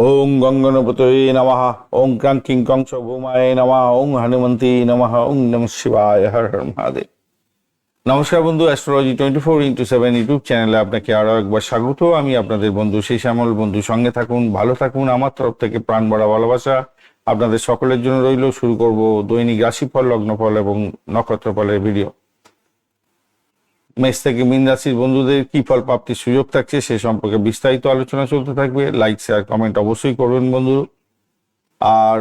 ওং গঙ্গনপতয়ে নমঃ, ওং ক্রাঙ্কিং কংস ভৌমায় নমঃ, ওং হনুমন্তি নমঃ, ওং নমঃ শিবায়, হর হর মহাদেব। নমস্কার বন্ধু, অ্যাস্ট্রোলজি 24x7 ইউটিউব চ্যানেলে আপনাকে আরও একবার স্বাগত। আমি আপনাদের বন্ধু সেই শ্যামল। বন্ধু সঙ্গে থাকুন, ভালো থাকুন। আমার তরফ থেকে প্রাণ ভরা ভালোবাসা আপনাদের সকলের জন্য রইল। শুরু করব দৈনিক রাশিফল, লগ্নফল এবং নক্ষত্রফলের ভিডিও। মেষ থেকে মীন রাশির বন্ধুদের কি ফল প্রাপ্তির সুযোগ থাকছে সে সম্পর্কে বিস্তারিত আলোচনা চলতে থাকবে। লাইক, শেয়ার, কমেন্ট অবশ্যই করবেন বন্ধু। আর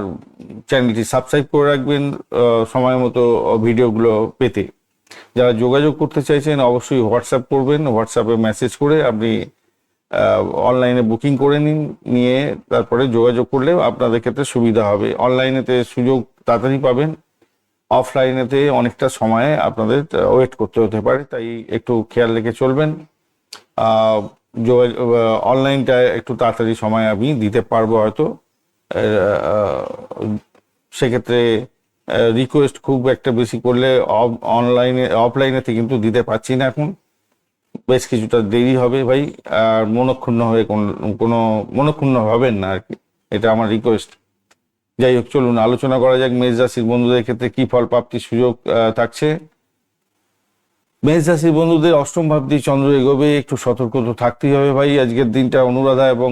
চ্যানেলটি সাবস্ক্রাইব করে রাখবেন সময় মতো ভিডিওগুলো পেতে। যারা যোগাযোগ করতে চাইছেন অবশ্যই হোয়াটসঅ্যাপ করবেন। হোয়াটসঅ্যাপে মেসেজ করে আপনি অনলাইনে বুকিং করে নিয়ে তারপরে যোগাযোগ করলে আপনাদের ক্ষেত্রে সুবিধা হবে। অনলাইনেতে সুযোগ তাড়াতাড়ি পাবেন, অফলাইনেতে অনেকটা সময়ে আপনাদের ওয়েট করতে হতে পারে, তাই একটু খেয়াল রেখে চলবেন। অনলাইনটা একটু তাড়াতাড়ি সময় আমি দিতে পারবো হয়তো, সেক্ষেত্রে রিকোয়েস্ট খুব একটা বেশি করলে অফলাইনেতে কিন্তু দিতে পারছি না এখন, বেশ কিছুটা দেরি হবে ভাই। আর মনক্ষুণ্ণ হয়ে কোনো মনক্ষুণ্ণ হবেন না আর কি, এটা আমার রিকোয়েস্ট। যাই হোক, চলুন আলোচনা করা যাক মেষ রাশির বন্ধুদের ক্ষেত্রে কি ফল প্রাপ্তির সুযোগ থাকছে। মেষ রাশির বন্ধুদের অষ্টম ভাব দিয়ে চন্দ্র এগোবে, একটু সতর্ক তো থাকতেই হবে ভাই। আজকের দিনটা অনুরাধা এবং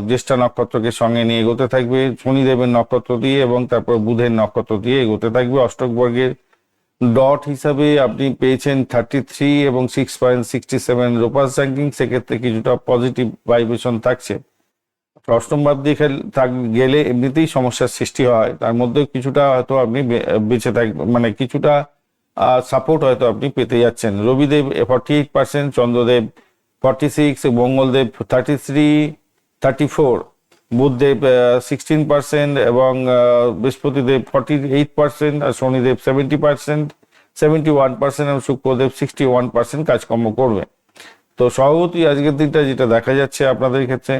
জ্যেষ্ঠা নক্ষত্রকে সঙ্গে নিয়ে এগোতে থাকবে, শনিদেবের নক্ষত্র দিয়ে এবং তারপর বুধের নক্ষত্র দিয়ে এগোতে থাকবে। অষ্টক বর্গের ডট হিসাবে আপনি পেয়েছেন 33 এবং 6.67 রোপাস র্যাঙ্কিং, সেক্ষেত্রে কিছুটা পজিটিভ ভাইব্রেশন থাকছে। অষ্টম ভাব দিয়ে গেলে এমনিতেই সমস্যার সৃষ্টি হয়, তার মধ্যে কিছুটা হয়তো আপনি বেঁচে থাকবেন, মানে কিছুটা সাপোর্ট হয়তো আপনি পেতে যাচ্ছেন। রবিদেব 48%, চন্দ্রদেব 46, মঙ্গলদেব 34, বুধদেব 16% এবং বৃহস্পতিদেব 48%, আর শনিদেব 71% এবং শুক্রদেব 61% কাজকর্ম করবে। তো স্বভাবতই আজকের দিনটা যেটা দেখা যাচ্ছে আপনাদের ক্ষেত্রে,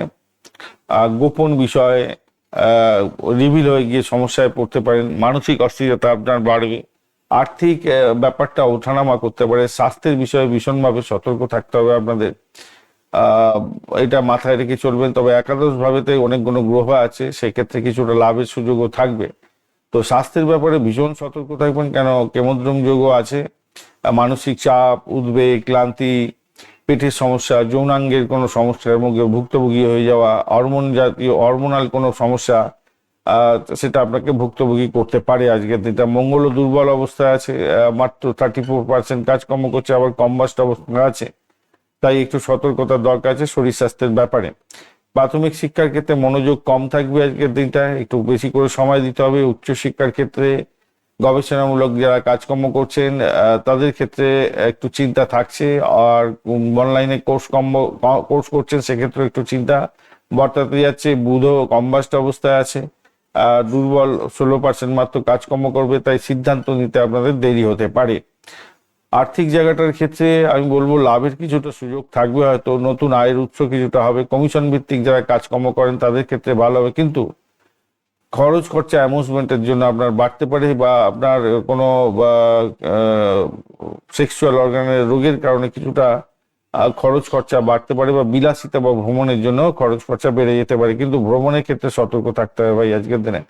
গোপন বিষয় রিভিল হয়ে গিয়ে সমস্যায় পড়তে পারেন, মানসিক অস্থিরতা আপনার বাড়বে, আর্থিক ব্যাপারটা ওঠানামা করতে পারে, স্বাস্থ্যের বিষয়ে ভীষণভাবে সতর্ক থাকতে হবে আপনাদের, এটা মাথায় রেখে চলবেন। তবে একাদশ ভাবেতে অনেকগুলো গ্রহ আছে, সেক্ষেত্রে কিছুটা লাভের সুযোগও থাকবে। তো স্বাস্থ্যের ব্যাপারে ভীষণ সতর্ক থাকবেন, কেন কেমদ্রম যোগও আছে। মানসিক চাপ, উদ্বেগ, ক্লান্তি, পেটের সমস্যা, যৌনাঙ্গের কোনো সমস্যার মুখে ভুক্তভোগী হয়ে যাওয়া, হরমোনাল কোনো সমস্যা, সেটা আপনাকে ভুক্তভোগী করতে পারে আজকের দিনটা। মঙ্গলও দুর্বল অবস্থায় আছে, মাত্র 34% কাজকর্ম করছে, আবার কম্বাস্ট অবস্থায় আছে, তাই একটু সতর্কতার দরকার আছে শরীর স্বাস্থ্যের ব্যাপারে। প্রাথমিক শিক্ষার ক্ষেত্রে মনোযোগ কম থাকবে আজকের দিনটায়, একটু বেশি করে সময় দিতে হবে। উচ্চশিক্ষার ক্ষেত্রে গবেষণামূলক যারা কাজকর্ম করছেন তাদের ক্ষেত্রে একটু চিন্তা থাকছে, আর অনলাইনে কোর্স করছেন সেক্ষেত্রে একটু চিন্তা বর্তাতে যাচ্ছে। বুধও কম্বাস্ট অবস্থায় আছে, দুর্বল 16% মাত্র কাজকর্ম করবে, তাই সিদ্ধান্ত নিতে আপনাদের দেরি হতে পারে। আর্থিক জায়গাটার ক্ষেত্রে আমি বলবো লাভের কিছুটা সুযোগ থাকবে, হয়তো নতুন আয়ের উৎস কিছুটা হবে। কমিশন ভিত্তিক যারা কাজকর্ম করেন তাদের ক্ষেত্রে ভালো হবে, কিন্তু খরচ খরচা অ্যামুজমেন্টের জন্য আপনার বাড়তে পারে, বা আপনার কোনো সেক্সুয়াল অর্গানের রোগের কারণে কিছুটা খরচ খরচা বাড়তে পারে, বা বিলাসিতা বা ভ্রমণের জন্য খরচ খরচা বেড়ে যেতে পারে, কিন্তু ভ্রমণের ক্ষেত্রে সতর্ক থাকতে হবে ভাই আজকের দিনে।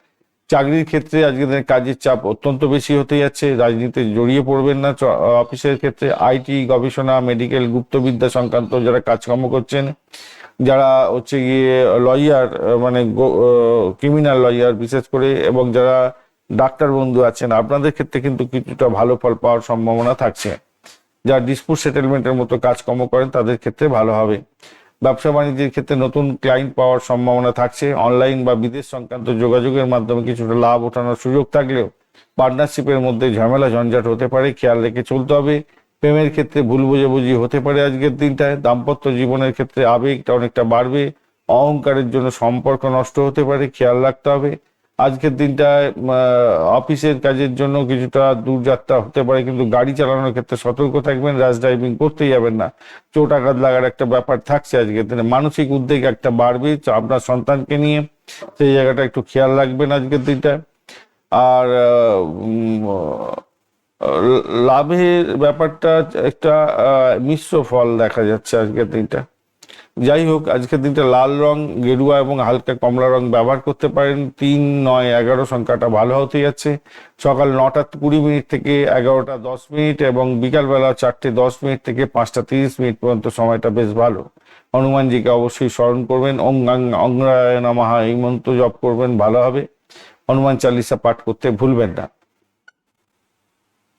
চাকরির ক্ষেত্রে আজকের দিনে কাজের চাপ অত্যন্ত বেশি হতে যাচ্ছে, রাজনীতিতে জড়িয়ে পড়বেন না। অফিসের ক্ষেত্রে আইটি, গবেষণা, মেডিকেল, গুপ্তবিদ্যা সংক্রান্ত যারা কাজকর্ম করছেন, যারা হচ্ছে গিয়ে লয়ার, মানে ক্রিমিনাল লয়ার বিশেষ করে, এবং যারা ডাক্তার বন্ধু আছেন, আপনাদের ক্ষেত্রে কিন্তু কিছুটা ভালো ফল পাওয়ার সম্ভাবনা থাকছে। যারা ডিসপুট সেটেলমেন্টের মতো কাজকর্ম করেন তাদের ক্ষেত্রে ভালো হবে। ব্যবসা বাণিজ্যের ক্ষেত্রে নতুন ক্লায়েন্ট পাওয়ার সম্ভাবনা থাকছে। অনলাইন বা বিদেশ সংক্রান্ত যোগাযোগের মাধ্যমে কিছুটা লাভ ওঠানোর সুযোগ থাকলেও পার্টনারশিপের মধ্যে ঝামেলা ঝঞ্ঝাট হতে পারে, খেয়াল রেখে চলতে হবে। প্রেমের ক্ষেত্রে ভুল বোঝাবুঝি হতে পারে আজকের দিনটায়। দাম্পত্য জীবনের ক্ষেত্রে আবেগটা অনেকটা বাড়বে, অহংকারের জন্য সম্পর্ক নষ্ট হতে পারে, খেয়াল রাখতে হবে। আজকের দিনটায় অফিসের কাজের জন্য কিছুটা দূরযাত্রা হতে পারে, কিন্তু গাড়ি চালানোর ক্ষেত্রে সতর্ক থাকবেন, র্যাশ ড্রাইভিং করতেই যাবেন না। চোট আঘাত লাগার একটা ব্যাপার থাকছে আজকের দিনে। মানসিক উদ্বেগ একটা বাড়বে আপনার সন্তানকে নিয়ে, সেই জায়গাটা একটু খেয়াল রাখবেন আজকের দিনটা। আর লাভের ব্যাপারটা একটা মিশ্র ফল দেখা যাচ্ছে আজকের দিনটা। যাই হোক, আজকের দিনটা লাল রং, গেরুয়া এবং হালকা কমলা রং ব্যবহার করতে পারেন। 3, 9, 11 সংখ্যাটা ভালো হতে যাচ্ছে। সকাল 9টা 20 থেকে 11টা 10 এবং বিকালবেলা 4টে 10 থেকে 5টা 30 পর্যন্ত সময়টা বেশ ভালো। হনুমানজিকে অবশ্যই স্মরণ করবেন, অঙ্গায় নমঃ এই মন্ত্র জপ করবেন, ভালো হবে। হনুমান চালিসা পাঠ করতে ভুলবেন না।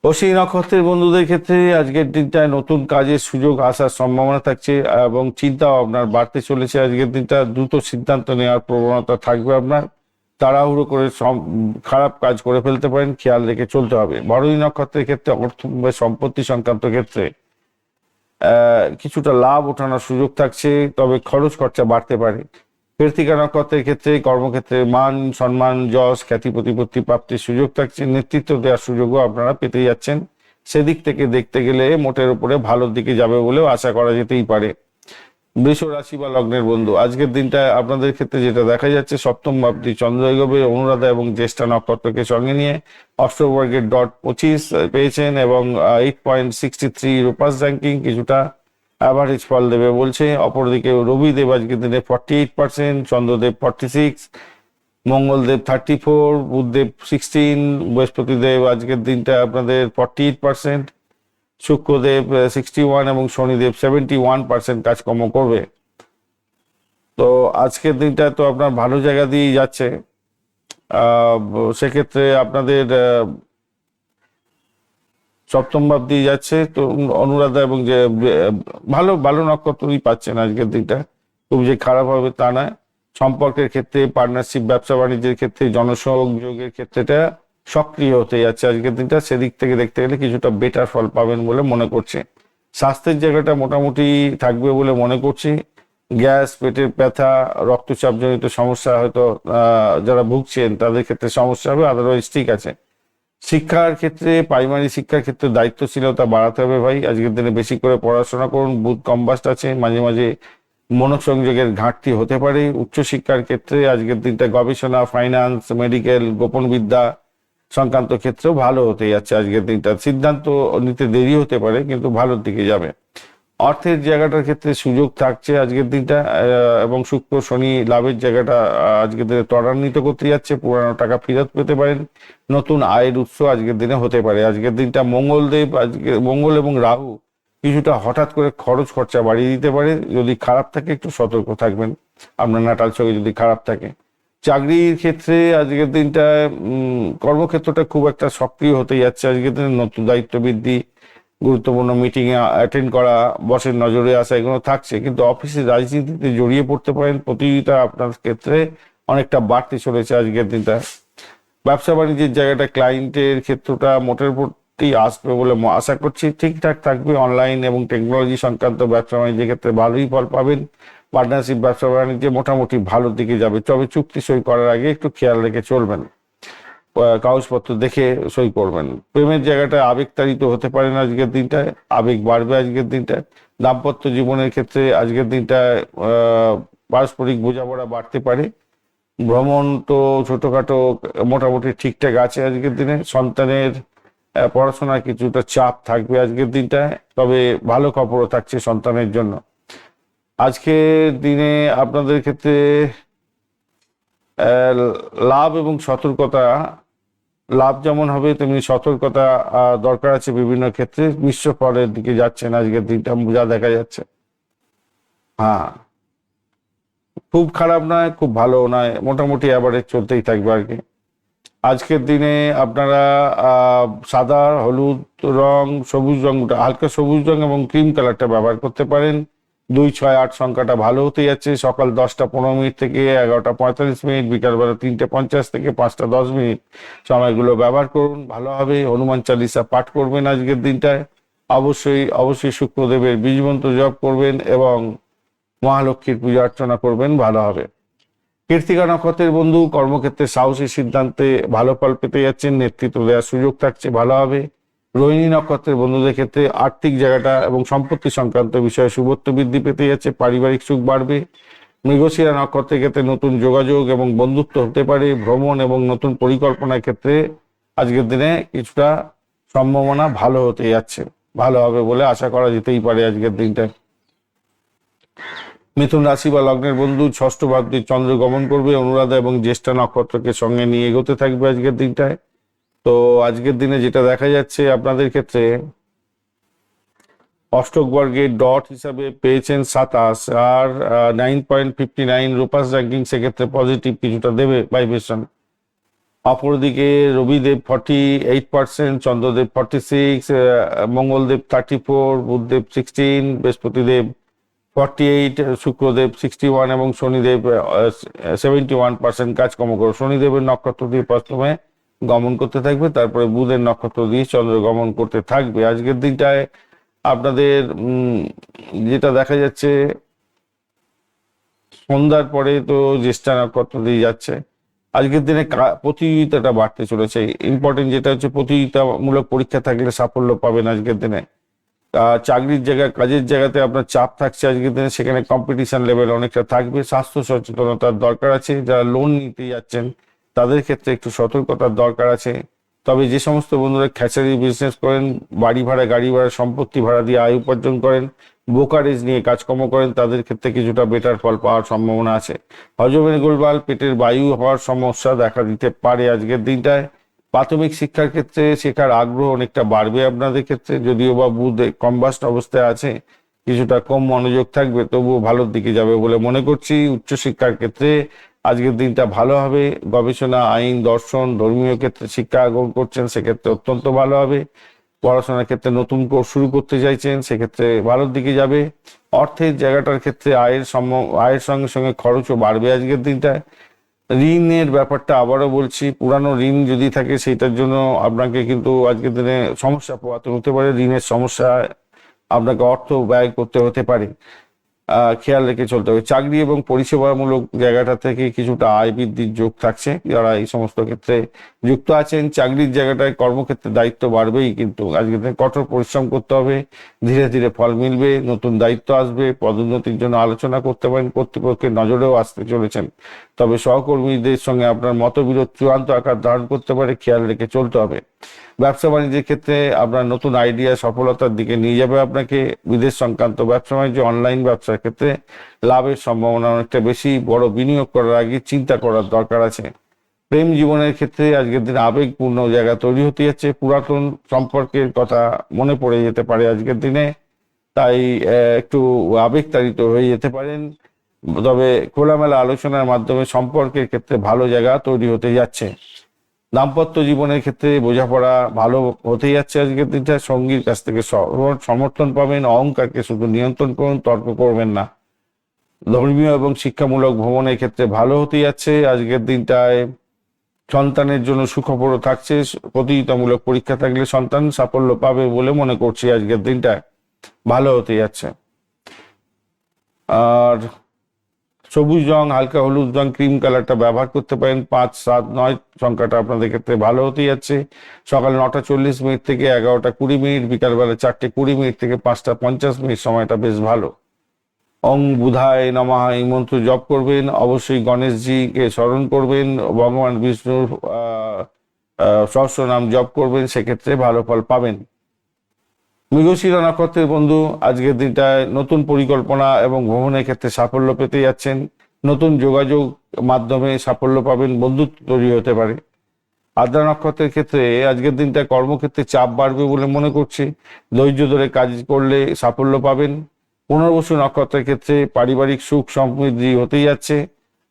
অশ্বিনী নক্ষত্রের বন্ধুদের ক্ষেত্রে আজকের দিনটায় নতুন কাজের সুযোগ আসার সম্ভাবনা থাকছে এবং চিন্তাও আপনার বাড়তে চলেছে। আজকের দিনটা দ্রুত সিদ্ধান্ত নেওয়ার প্রবণতা থাকবে আপনার। তাড়াহুড়ো করে খারাপ কাজ করে ফেলতে পারেন, খেয়াল রেখে চলতে হবে। ভরণী নক্ষত্রের ক্ষেত্রে অর্থ বা সম্পত্তি সংক্রান্ত ক্ষেত্রে কিছুটা লাভ ওঠানোর সুযোগ থাকছে, তবে খরচ খরচা বাড়তে পারে। কৃত্তিকা নক্ষত্রের ক্ষেত্রে কর্মক্ষেত্রে মান সম্মান যশ খ্যাতি প্রতিপত্তি প্রাপ্তির সুযোগ থাকছে। নেতৃত্ব দেওয়ার সুযোগও আপনারা পেতে যাচ্ছেন। সেদিক থেকে দেখতে গেলে মোটের উপরে ভালোর দিকে যাবে বলেও আশা করা যেতেই পারে। বৃষ রাশি বা লগ্নের বন্ধু, আজকের দিনটা আপনাদের ক্ষেত্রে যেটা দেখা যাচ্ছে, সপ্তম ভাবটি চন্দ্র এগোবে। অনুরাধা এবং জ্যেষ্ঠা নক্ষত্রকে সঙ্গে নিয়ে অষ্টবর্গের .25 পেয়েছেন এবং 8.63 রূপাস র্যাঙ্কিং কিছুটা অ্যাভারেজ ফল দেবে বলছে। অপরদিকে রবিদেব আজকের দিনে 48%, চন্দ্রদেব 46, মঙ্গলদেব 34, বুধদেব 16, বৃহস্পতিদেব আজকের দিনটা আপনাদের 48%, শুক্রদেব 61 এবং শনিদেব 71% কাজকর্ম করবে। তো আজকের দিনটা তো আপনার ভালো জায়গা দিয়েই যাচ্ছে। সেক্ষেত্রে আপনাদের সপ্তম ভাব দিয়ে যাচ্ছে, তো অনুরাধা এবং যে ভালো ভালো নক্ষত্রই পাচ্ছেন আজকের দিনটা, খুব যে খারাপ হবে তা নয়। সম্পর্কের ক্ষেত্রে, পার্টনারশিপ, ব্যবসা বাণিজ্যের ক্ষেত্রে, জনসংযোগের ক্ষেত্রেটা সক্রিয় হতে যাচ্ছে আজকের দিনটা। সেদিক থেকে দেখতে গেলে কিছুটা বেটার ফল পাবেন বলে মনে করছে। স্বাস্থ্যের জায়গাটা মোটামুটি থাকবে বলে মনে করছি। গ্যাস, পেটের ব্যথা, রক্তচাপজনিত সমস্যা হয়তো যারা ভুগছেন তাদের ক্ষেত্রে সমস্যা হবে, আদারওয়াইজ ঠিক আছে। শিক্ষার ক্ষেত্রে, প্রাইমারি শিক্ষার ক্ষেত্রে দায়িত্বশীলতা বাড়াতে হবে ভাই। আজকের দিনে বেশি করে পড়াশোনা করুন, বুধ কম্বাস্ট আছে, মাঝে মাঝে মনোসংযোগের ঘাটতি হতে পারে। উচ্চশিক্ষার ক্ষেত্রে আজকের দিনটা গবেষণা, ফাইন্যান্স, মেডিকেল, গোপন বিদ্যা সংক্রান্ত ক্ষেত্রেও ভালো হতে যাচ্ছে আজকের দিনটা। সিদ্ধান্ত নিতে দেরি হতে পারে কিন্তু ভালোর দিকে যাবে। অর্থের জায়গাটার ক্ষেত্রে সুযোগ থাকছে আজকের দিনটা এবং শুক্র শনি লাভের জায়গাটা আজকের দিনে ত্বরান্বিত করতে যাচ্ছে। পুরানো টাকা ফেরত পেতে পারেন, নতুন আয়ের উৎস আজকের দিনে হতে পারে। আজকের দিনটা মঙ্গল এবং রাহু কিছুটা হঠাৎ করে খরচ খরচা বাড়িয়ে দিতে পারে। যদি খারাপ থাকে একটু সতর্ক থাকবেন, আপনার নাটাল ছবি যদি খারাপ থাকে। চাকরির ক্ষেত্রে আজকের দিনটা কর্মক্ষেত্রটা খুব একটা সক্রিয় হতে যাচ্ছে আজকের দিনে। নতুন দায়িত্ব বৃদ্ধি, গুরুত্বপূর্ণ মিটিং এ অ্যাটেন্ড করা, বসের নজরে আসা, এগুলো থাকছে। কিন্তু অফিসের রাজনীতিতে জড়িয়ে পড়তে পারেন, প্রতিযোগিতা আপনার ক্ষেত্রে অনেকটা বাড়তে চলেছে আজকের দিনটা। ব্যবসা বাণিজ্যের জায়গাটা, ক্লায়েন্টের ক্ষেত্রটা মোটের প্রতি আসবে বলে আশা করছি, ঠিকঠাক থাকবে। অনলাইন এবং টেকনোলজি সংক্রান্ত ব্যবসা বাণিজ্যের ক্ষেত্রে ভালোই ফল পাবেন। পার্টনারশিপ ব্যবসা বাণিজ্যে মোটামুটি ভালোর দিকে যাবে, তবে চুক্তি সই করার আগে একটু খেয়াল রেখে চলবেন, কাগজপত্র দেখে সই করবেন। প্রেমের জায়গাটা আবেগতাড়িত হতে পারেন আজকের দিনটায়, আবেগ বাড়বে আজকের দিনটায়। দাম্পত্য জীবনের ক্ষেত্রে আজকের দিনটায় পারস্পরিক বোঝাপড়া বাড়তে পারে। ভ্রমণ তো ছোটখাটো মোটামুটি ঠিকঠাক আছে আজকের দিনে। সন্তানের পড়াশোনায় কিছুটা চাপ থাকবে আজকের দিনটায়, তবে ভালো খবরও থাকছে সন্তানের জন্য। আজকের দিনে আপনাদের ক্ষেত্রে লাভ এবং সতর্কতা, লাভ যেমন হবে তেমনি সতর্কতা দরকার আছে বিভিন্ন ক্ষেত্রে। মিশ্র ফলের দিকে যাচ্ছেন আজকের দিনটা যা দেখা যাচ্ছে। হ্যাঁ, খুব খারাপ নয়, খুব ভালো নয়, মোটামুটি অ্যাভারেজ চলতেই থাকবে আর কি। আজকের দিনে আপনারা সাদা, হলুদ রং, সবুজ রং, হালকা সবুজ রং এবং ক্রিম কালারটা ব্যবহার করতে পারেন। 2, 6, 8 সংখ্যাটা ভালো হতে যাচ্ছে। সকাল 10টা 15 থেকে 11টা 45, বিকালবেলা 3টে 50 থেকে 5টা 10 সময়গুলো ব্যবহার করুন, ভালো হবে। হনুমান চালিসা পাঠ করবেন আজকের দিনটায়। অবশ্যই অবশ্যই শুক্রদেবের বীজ মন্ত্র জপ করবেন এবং মহালক্ষ্মীর পূজা অর্চনা করবেন, ভালো হবে। কৃত্তিকা নক্ষত্রের বন্ধু, কর্মক্ষেত্রে সাহসী সিদ্ধান্তে ভালো ফল পেতে যাচ্ছেন, নেতৃত্ব দেওয়ার সুযোগ থাকছে, ভালো হবে। রোহিণী নক্ষত্রের বন্ধুদের ক্ষেত্রে আর্থিক জায়গাটা এবং সম্পত্তি সংক্রান্ত বিষয়ে শুভত্ব বৃদ্ধি পেতে যাচ্ছে, পারিবারিক সুখ বাড়বে। মৃগশিরা নক্ষত্রের ক্ষেত্রে নতুন যোগাযোগ এবং বন্ধুত্ব হতে পারে। ভ্রমণ এবং নতুন পরিকল্পনার ক্ষেত্রে আজকের দিনে কিছুটা সম্ভাবনা ভালো হতে যাচ্ছে, ভালো হবে বলে আশা করা যেতেই পারে আজকের দিনটা। মিথুন রাশি বা লগ্নের বন্ধু ষষ্ঠ ভাবটি চন্দ্র গমন করবে, অনুরাধা এবং জ্যেষ্ঠা নক্ষত্রকে সঙ্গে নিয়ে এগোতে থাকবে আজকের দিনটায়। তো আজকের দিনে যেটা দেখা যাচ্ছে আপনাদের ক্ষেত্রে, অষ্টক বর্গের ডট হিসাবে পেয়েছেন 27, আর 9.59 রূপাস র্যাঙ্কিং, সেক্ষেত্রে পজিটিভ কিছুটা দেবে ভাইব্রেশন। অপরদিকে রবিদেব 48%, চন্দ্রদেব 46, মঙ্গলদেব 34, বুধদেব 16, বৃহস্পতিদেব 48, শুক্রদেব 61 এবং শনিদেব 71% কাজকর্ম করে। শনিদেবের নক্ষত্র দিয়ে প্রথমে গমন করতে থাকবে, তারপরে বুধের নক্ষত্র দিয়ে চন্দ্র গমন করতে থাকবে। আজকের দিনটায় আপনাদের যেটা দেখা যাচ্ছে, সন্ধ্যার পরে তো জ্যেষ্ঠা নক্ষত্র দিয়ে যাচ্ছে। আজকের দিনে প্রতিযোগিতাটা বাড়তে চলেছে। ইম্পর্টেন্ট যেটা হচ্ছে, প্রতিযোগিতামূলক পরীক্ষা থাকলে সাফল্য পাবেন আজকের দিনে। চাকরির জায়গায়, কাজের জায়গাতে আপনার চাপ থাকছে আজকের দিনে, সেখানে কম্পিটিশন লেভেল অনেকটা থাকবে। স্বাস্থ্য সচেতনতার দরকার আছে। যারা লোন নিতে যাচ্ছেন তাদের ক্ষেত্রে একটু সতর্কতার দরকার আছে। তবে যে সমস্ত বন্ধুরা খ্যাচারি বিজনেস করেন, বাড়ি ভাড়া, গাড়ি ভাড়া, সম্পত্তি ভাড়া দিয়ে আয় উপার্জন করেন, ব্রোকারেজ নিয়ে কাজকর্ম করেন, তাদের ক্ষেত্রে কিছুটা বেটার ফল পাওয়ার সম্ভাবনা আছে। হজমের গোলমাল, পেটের বায়ু হওয়ার সমস্যা দেখা দিতে পারে আজকের দিনটায়। প্রাথমিক শিক্ষার ক্ষেত্রে শেখার আগ্রহ অনেকটা বাড়বে আপনাদের ক্ষেত্রে, যদিও বা বুধ কম্বাস্ট অবস্থায় আছে, কিছুটা কম মনোযোগ থাকবে, তবুও ভালোর দিকে যাবে বলে মনে করছি। উচ্চশিক্ষার ক্ষেত্রে আজকের দিনটা ভালো হবে। গবেষণা, আইন, দর্শন, ধর্মীয় ক্ষেত্রে শিক্ষা গ্রহণ করছেন, সেক্ষেত্রে অত্যন্ত ভালো হবে। পড়াশোনার ক্ষেত্রে নতুন কোর্স শুরু করতে চাইছেন, সেক্ষেত্রে ভালোর দিকে যাবে। অর্থের জায়গাটার ক্ষেত্রে আয়ের সঙ্গে সঙ্গে খরচও বাড়বে আজকের দিনটায়। ঋণের ব্যাপারটা আবারও বলছি, পুরানো ঋণ যদি থাকে সেটার জন্য আপনাকে কিন্তু আজকের দিনে সমস্যা পোহাতে হতে পারে। ঋণের সমস্যা আপনাকে অর্থ ব্যয় করতে হতে পারে, খেয়াল রেখে চলতে হবে। চাকরি এবং পরিষেবামূলক জায়গাটা থেকে কিছুটা আয় বৃদ্ধির যোগ থাকছে যারা এই সমস্ত ক্ষেত্রে যুক্ত আছেন। চাকরির জায়গাটায় কর্মক্ষেত্রে দায়িত্ব বাড়বেই, কিন্তু আজকের দিনে কঠোর পরিশ্রম করতে হবে, ধীরে ধীরে ফল মিলবে, নতুন দায়িত্ব আসবে। পদোন্নতির জন্য আলোচনা করতে পারেন, কর্তৃপক্ষের নজরেও আসতে চলেছেন। তবে সহকর্মীদের সঙ্গে আপনার মতবিরোধ চূড়ান্ত আকার ধারণ করতে পারে, খেয়াল রেখে চলতে হবে। ব্যবসা বাণিজ্যের ক্ষেত্রে আপনার নতুন আইডিয়া সফলতার দিকে নিয়ে যাবে আপনাকে। বিদেশ সংক্রান্ত ব্যবসা বাণিজ্য, অনলাইন ব্যবসার ক্ষেত্রে লাভের সম্ভাবনা অনেকটা বেশি। বড় বিনিয়োগ করার আগে চিন্তা করার দরকার আছে। প্রেম জীবনের ক্ষেত্রে আজকের দিন আবেগপূর্ণ জায়গা তৈরি হতে যাচ্ছে, পুরাতন সম্পর্কের কথা মনে পড়ে যেতে পারে আজকের দিনে, তাই একটু আবেগতাড়িত হয়ে যেতে পারেন। তবে খোলামেলা আলোচনার মাধ্যমে সম্পর্কের ক্ষেত্রে ভালো জায়গা তৈরি হতে যাচ্ছে। দাম্পত্য জীবনের ক্ষেত্রে বোঝাপড়া ভালো হতে যাচ্ছে আজকের দিনটা। সঙ্গীর কাছ থেকে সমর্থন পাবেন। অহংকারকে শুধু নিয়ন্ত্রণ করুন, তর্ক করবেন না। ধর্মীয় এবং শিক্ষামূলক ভ্রমণের ক্ষেত্রে ভালো হতে যাচ্ছে আজকের দিনটায়। সন্তানের জন্য সুখবরও থাকছে। প্রতিযোগিতামূলক পরীক্ষা থাকলে সন্তান সাফল্য পাবে বলে মনে করছি আজকের দিনটায়, ভালো হতে যাচ্ছে। আর সবুজ রং, হালকা হলুদ রং, ক্রিম কালারটা ব্যবহার করতে পারেন। 5, 7, 9 সংখ্যাটা আপনাদের ক্ষেত্রে ভালো হতে যাচ্ছে। সকাল 9:40 থেকে 11:20, বিকালবেলা 4:20 থেকে 5:50 সময়টা বেশ ভালো। ওং বুধায় নমঃ এই মন্ত্র জপ করবেন। অবশ্যই গণেশজিকে স্মরণ করবেন, ভগবান বিষ্ণুর সহস্রনাম জপ করবেন, সেক্ষেত্রে ভালো ফল পাবেন। মৃগশিরা নক্ষত্রের বন্ধু আজকের দিনটায় নতুন পরিকল্পনা এবং ভ্রমণের ক্ষেত্রে সাফল্য পেতে যাচ্ছেন। নতুন যোগাযোগ মাধ্যমে সাফল্য পাবেন, বন্ধুত্ব তৈরি হতে পারে। আদ্রা নক্ষত্রের ক্ষেত্রে আজকের দিনটা কর্মক্ষেত্রে চাপ বাড়বে বলে মনে করছি। ধৈর্য ধরে কাজ করলে সাফল্য পাবেন। পুনর্বসু নক্ষত্রের ক্ষেত্রে পারিবারিক সুখ সমৃদ্ধি হতেই যাচ্ছে।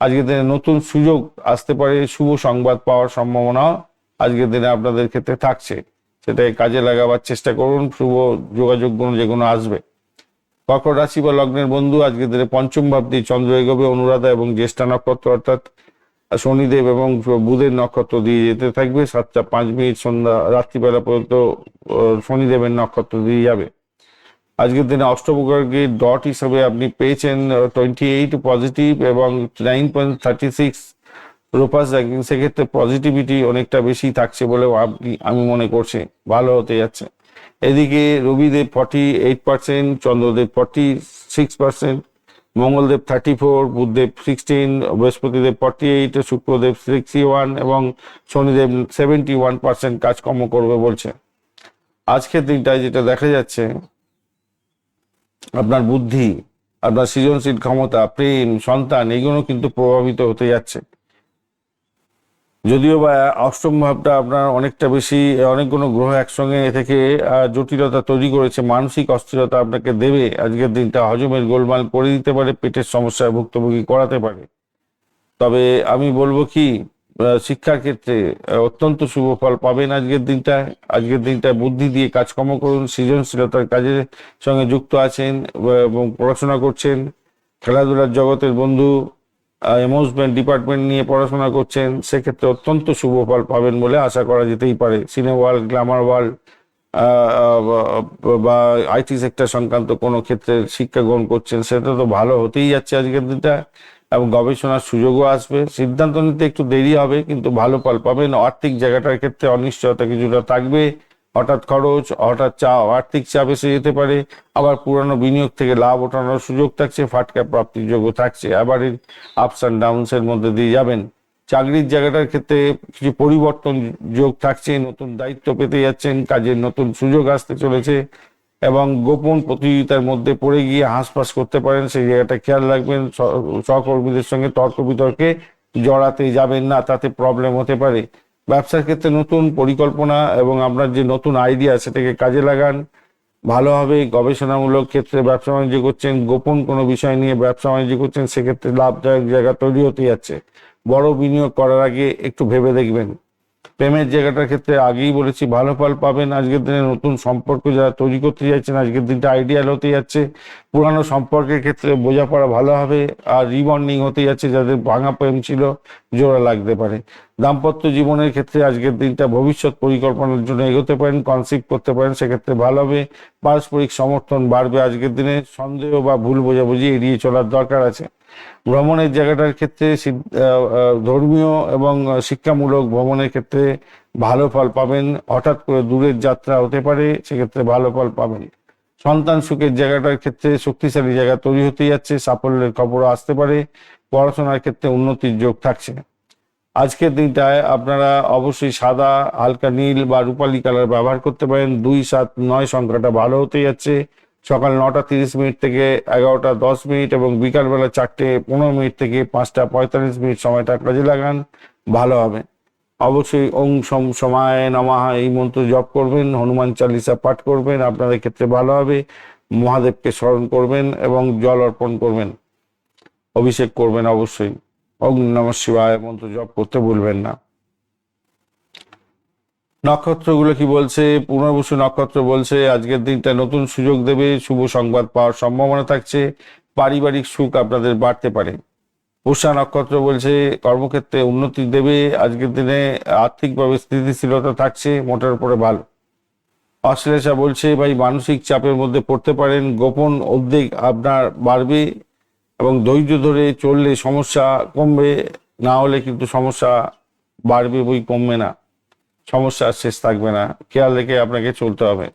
আজকের দিনে নতুন সুযোগ আসতে পারে, শুভ সংবাদ পাওয়ার সম্ভাবনা আজকের দিনে আপনাদের ক্ষেত্রে থাকছে, সেটাই কাজে লাগাবার চেষ্টা করুন। শুভ যোগাযোগগুলো যেগুলো আসবে। কর্কট রাশি বা লগ্নের বন্ধু আজকের দিনে পঞ্চম ভাবটি চন্দ্র এগোবে, অনুরাধা এবং জ্যেষ্ঠা নক্ষত্র অর্থাৎ শনিদেব এবং বুধের নক্ষত্র দিয়ে যেতে থাকবে। 7:05 সন্ধ্যা রাত্রিবেলা পর্যন্ত শনিদেবের নক্ষত্র দিয়ে যাবে। আজকের দিনে অষ্টবর্গের ডট হিসাবে আপনি পেয়েছেন 28 পজিটিভ এবং 9.36 রূপাস র্যাঙ্কিং, সেক্ষেত্রে পজিটিভিটি অনেকটা বেশি থাকছে বলে আমি মনে করছি, ভালো হতে যাচ্ছে। এদিকে রবিদেব 48%, চন্দ্রদেব 46%, মঙ্গলদেব 34, বুধদেব 16, বৃহস্পতিদেব 48, শুক্রদেব 61 এবং শনিদেব 71% কাজকর্ম করবে বলছে। আজকের দিনটায় যেটা দেখা যাচ্ছে, আপনার বুদ্ধি আপনার সৃজনশীল ক্ষমতা, প্রেম, সন্তান এগুলো কিন্তু প্রভাবিত হতে যাচ্ছে। যদিও বা অষ্টম ভাবটা আপনার অনেকটা বেশি, অনেকগুলো গ্রহ একসঙ্গে থেকে জটিলতা তৈরি করেছে, মানসিক অস্থিরতা আপনাকে দেবে। আজকের দিনটা হজমের গোলমাল করে দিতে পারে, পেটের সমস্যায় ভুক্তভোগী করাতে পারে। তবে আমি বলবো কি, শিক্ষার ক্ষেত্রে অত্যন্ত শুভ ফল পাবেন আজকের দিনটায়। আজকের দিনটায় বুদ্ধি দিয়ে কাজকর্ম করুন, সৃজনশীলতার কাজের সঙ্গে যুক্ত আছেন এবং পড়াশোনা করছেন, খেলাধুলার জগতের বন্ধু, এমোজমেন্ট ডিপার্টমেন্ট নিয়ে পড়াশোনা করছেন, সেক্ষেত্রে অত্যন্ত শুভ ফল পাবেন বলে আশা করা যেতেই পারে। সিনে ওয়ার্ল্ড, গ্ল্যামার ওয়ার্ল্ড বা আইটি সেক্টর সংক্রান্ত কোনো ক্ষেত্রে শিক্ষা গ্রহণ করছেন, সেটা তো ভালো হতেই যাচ্ছে আজকের দিনটা। এবং গবেষণার সুযোগও আসবে। সিদ্ধান্ত নিতে একটু দেরি হবে, কিন্তু ভালো ফল পাবেন। আর্থিক জায়গাটার ক্ষেত্রে অনিশ্চয়তা কিছুটা থাকবে, হঠাৎ খরচ, হঠাৎ চাপ, আর্থিক চাপ এসে যেতে পারে। আবার পুরানো বিনিয়োগ থেকে লাভ ওঠানোর সুযোগ থাকছে, ফাটকা প্রাপ্তির যোগ্য থাকছে। আবার এই আপস অ্যান্ড ডাউনস এর মধ্যে দিয়ে যাবেন। চাকরির জায়গাটার ক্ষেত্রে কিছু পরিবর্তন যোগ থাকছে, নতুন দায়িত্ব পেতে যাচ্ছেন, কাজের নতুন সুযোগ আসতে চলেছে এবং গোপন প্রতিযোগিতার মধ্যে পড়ে গিয়ে হাঁসফাঁস করতে পারেন, সেই জায়গাটা খেয়াল রাখবেন। সহকর্মীদের সঙ্গে তর্ক বিতর্কে জড়াতে যাবেন না, তাতে প্রবলেম হতে পারে। ব্যবসার ক্ষেত্রে নতুন পরিকল্পনা এবং আপনার যে নতুন আইডিয়া সেটাকে কাজে লাগান, ভালো হবে। গবেষণামূলক ক্ষেত্রে ব্যবসা বাণিজ্য করছেন, গোপন কোনো বিষয় নিয়ে ব্যবসা বাণিজ্য করছেন, সেক্ষেত্রে লাভদায়ক জায়গা তৈরি হতে যাচ্ছে। বড় বিনিয়োগ করার আগে একটু ভেবে দেখবেন। প্রেমের জায়গাটার ক্ষেত্রে আগেই বলেছি ভালো ফল পাবেন। আজকের দিনে নতুন সম্পর্ক যারা তৈরি করতে যাচ্ছেন, আজকের দিনটা আইডিয়াল হতে যাচ্ছে। পুরানো সম্পর্কের ক্ষেত্রে বোঝাপড়া ভালো হবে আর রিবন্ডিং হতে যাচ্ছে। যাদের ভাঙা প্রেম ছিল, জোড়া লাগতে পারে। দাম্পত্য জীবনের ক্ষেত্রে আজকের দিনটা ভবিষ্যৎ পরিকল্পনার জন্য এগোতে পারেন, কনসিভ করতে পারেন, সেক্ষেত্রে ভালো হবে। পারস্পরিক সমর্থন বাড়বে। আজকের দিনে সন্দেহ বা ভুল বোঝাবুঝি এড়িয়ে চলার দরকার আছে। ভ্রমণের জায়গাটার ক্ষেত্রে ধর্মীয় এবং শিক্ষামূলক ভ্রমণের ক্ষেত্রে ভালো ফল পাবেন। হঠাৎ করে দূরের যাত্রা হতে পারে, সেক্ষেত্রে ভালো ফল পাবেন। সন্তান সুখের জায়গাটার ক্ষেত্রে শক্তিশালী জায়গা তৈরি হতে যাচ্ছে, সাফল্যের খবরও আসতে পারে। পড়াশোনার ক্ষেত্রে উন্নতির যোগ থাকছে। আজকের দিনটায় আপনারা অবশ্যই সাদা, হালকা নীল বা রূপালী কালার ব্যবহার করতে পারেন। 2, 7, 9 সংখ্যাটা ভালো হতে যাচ্ছে। সকাল 9:30 থেকে 11:10 এবং বিকালবেলা 4:15 থেকে 5:45 সময়টা কাজে লাগান, ভালো হবে। অবশ্যই ওং সম সমায় নমঃ এই মন্ত্র জপ করবেন, হনুমান চালিসা পাঠ করবেন, আপনাদের ক্ষেত্রে ভালো হবে। মহাদেবকে স্মরণ করবেন এবং জল অর্পণ করবেন, অভিষেক করবেন অবশ্যই। ওং নমঃ শিবায় মন্ত্র জপ করতে ভুলবেন না। নক্ষত্রগুলো কি বলছে? পুনর্বসু নক্ষত্র বলছে আজকের দিনটা নতুন সুযোগ দেবে, শুভ সংবাদ পাওয়ার সম্ভাবনা থাকছে, পারিবারিক সুখ আপনাদের বাড়তে পারে। পুষা নক্ষত্র বলছে কর্মক্ষেত্রে উন্নতি দেবে, আজকের দিনে আর্থিকভাবে স্থিতিশীলতা থাকছে, মোটের উপরে ভালো। অশ্লেষা বলছে ভাই মানসিক চাপের মধ্যে পড়তে পারেন, গোপন উদ্বেগ আপনার বাড়বে এবং ধৈর্য ধরে চললে সমস্যা কমবে, না হলে কিন্তু সমস্যা বাড়বে বই কমবে না, সমস্যার শেষ থাকবে না। খেয়াল রেখে আপনাকে চলতে হবে।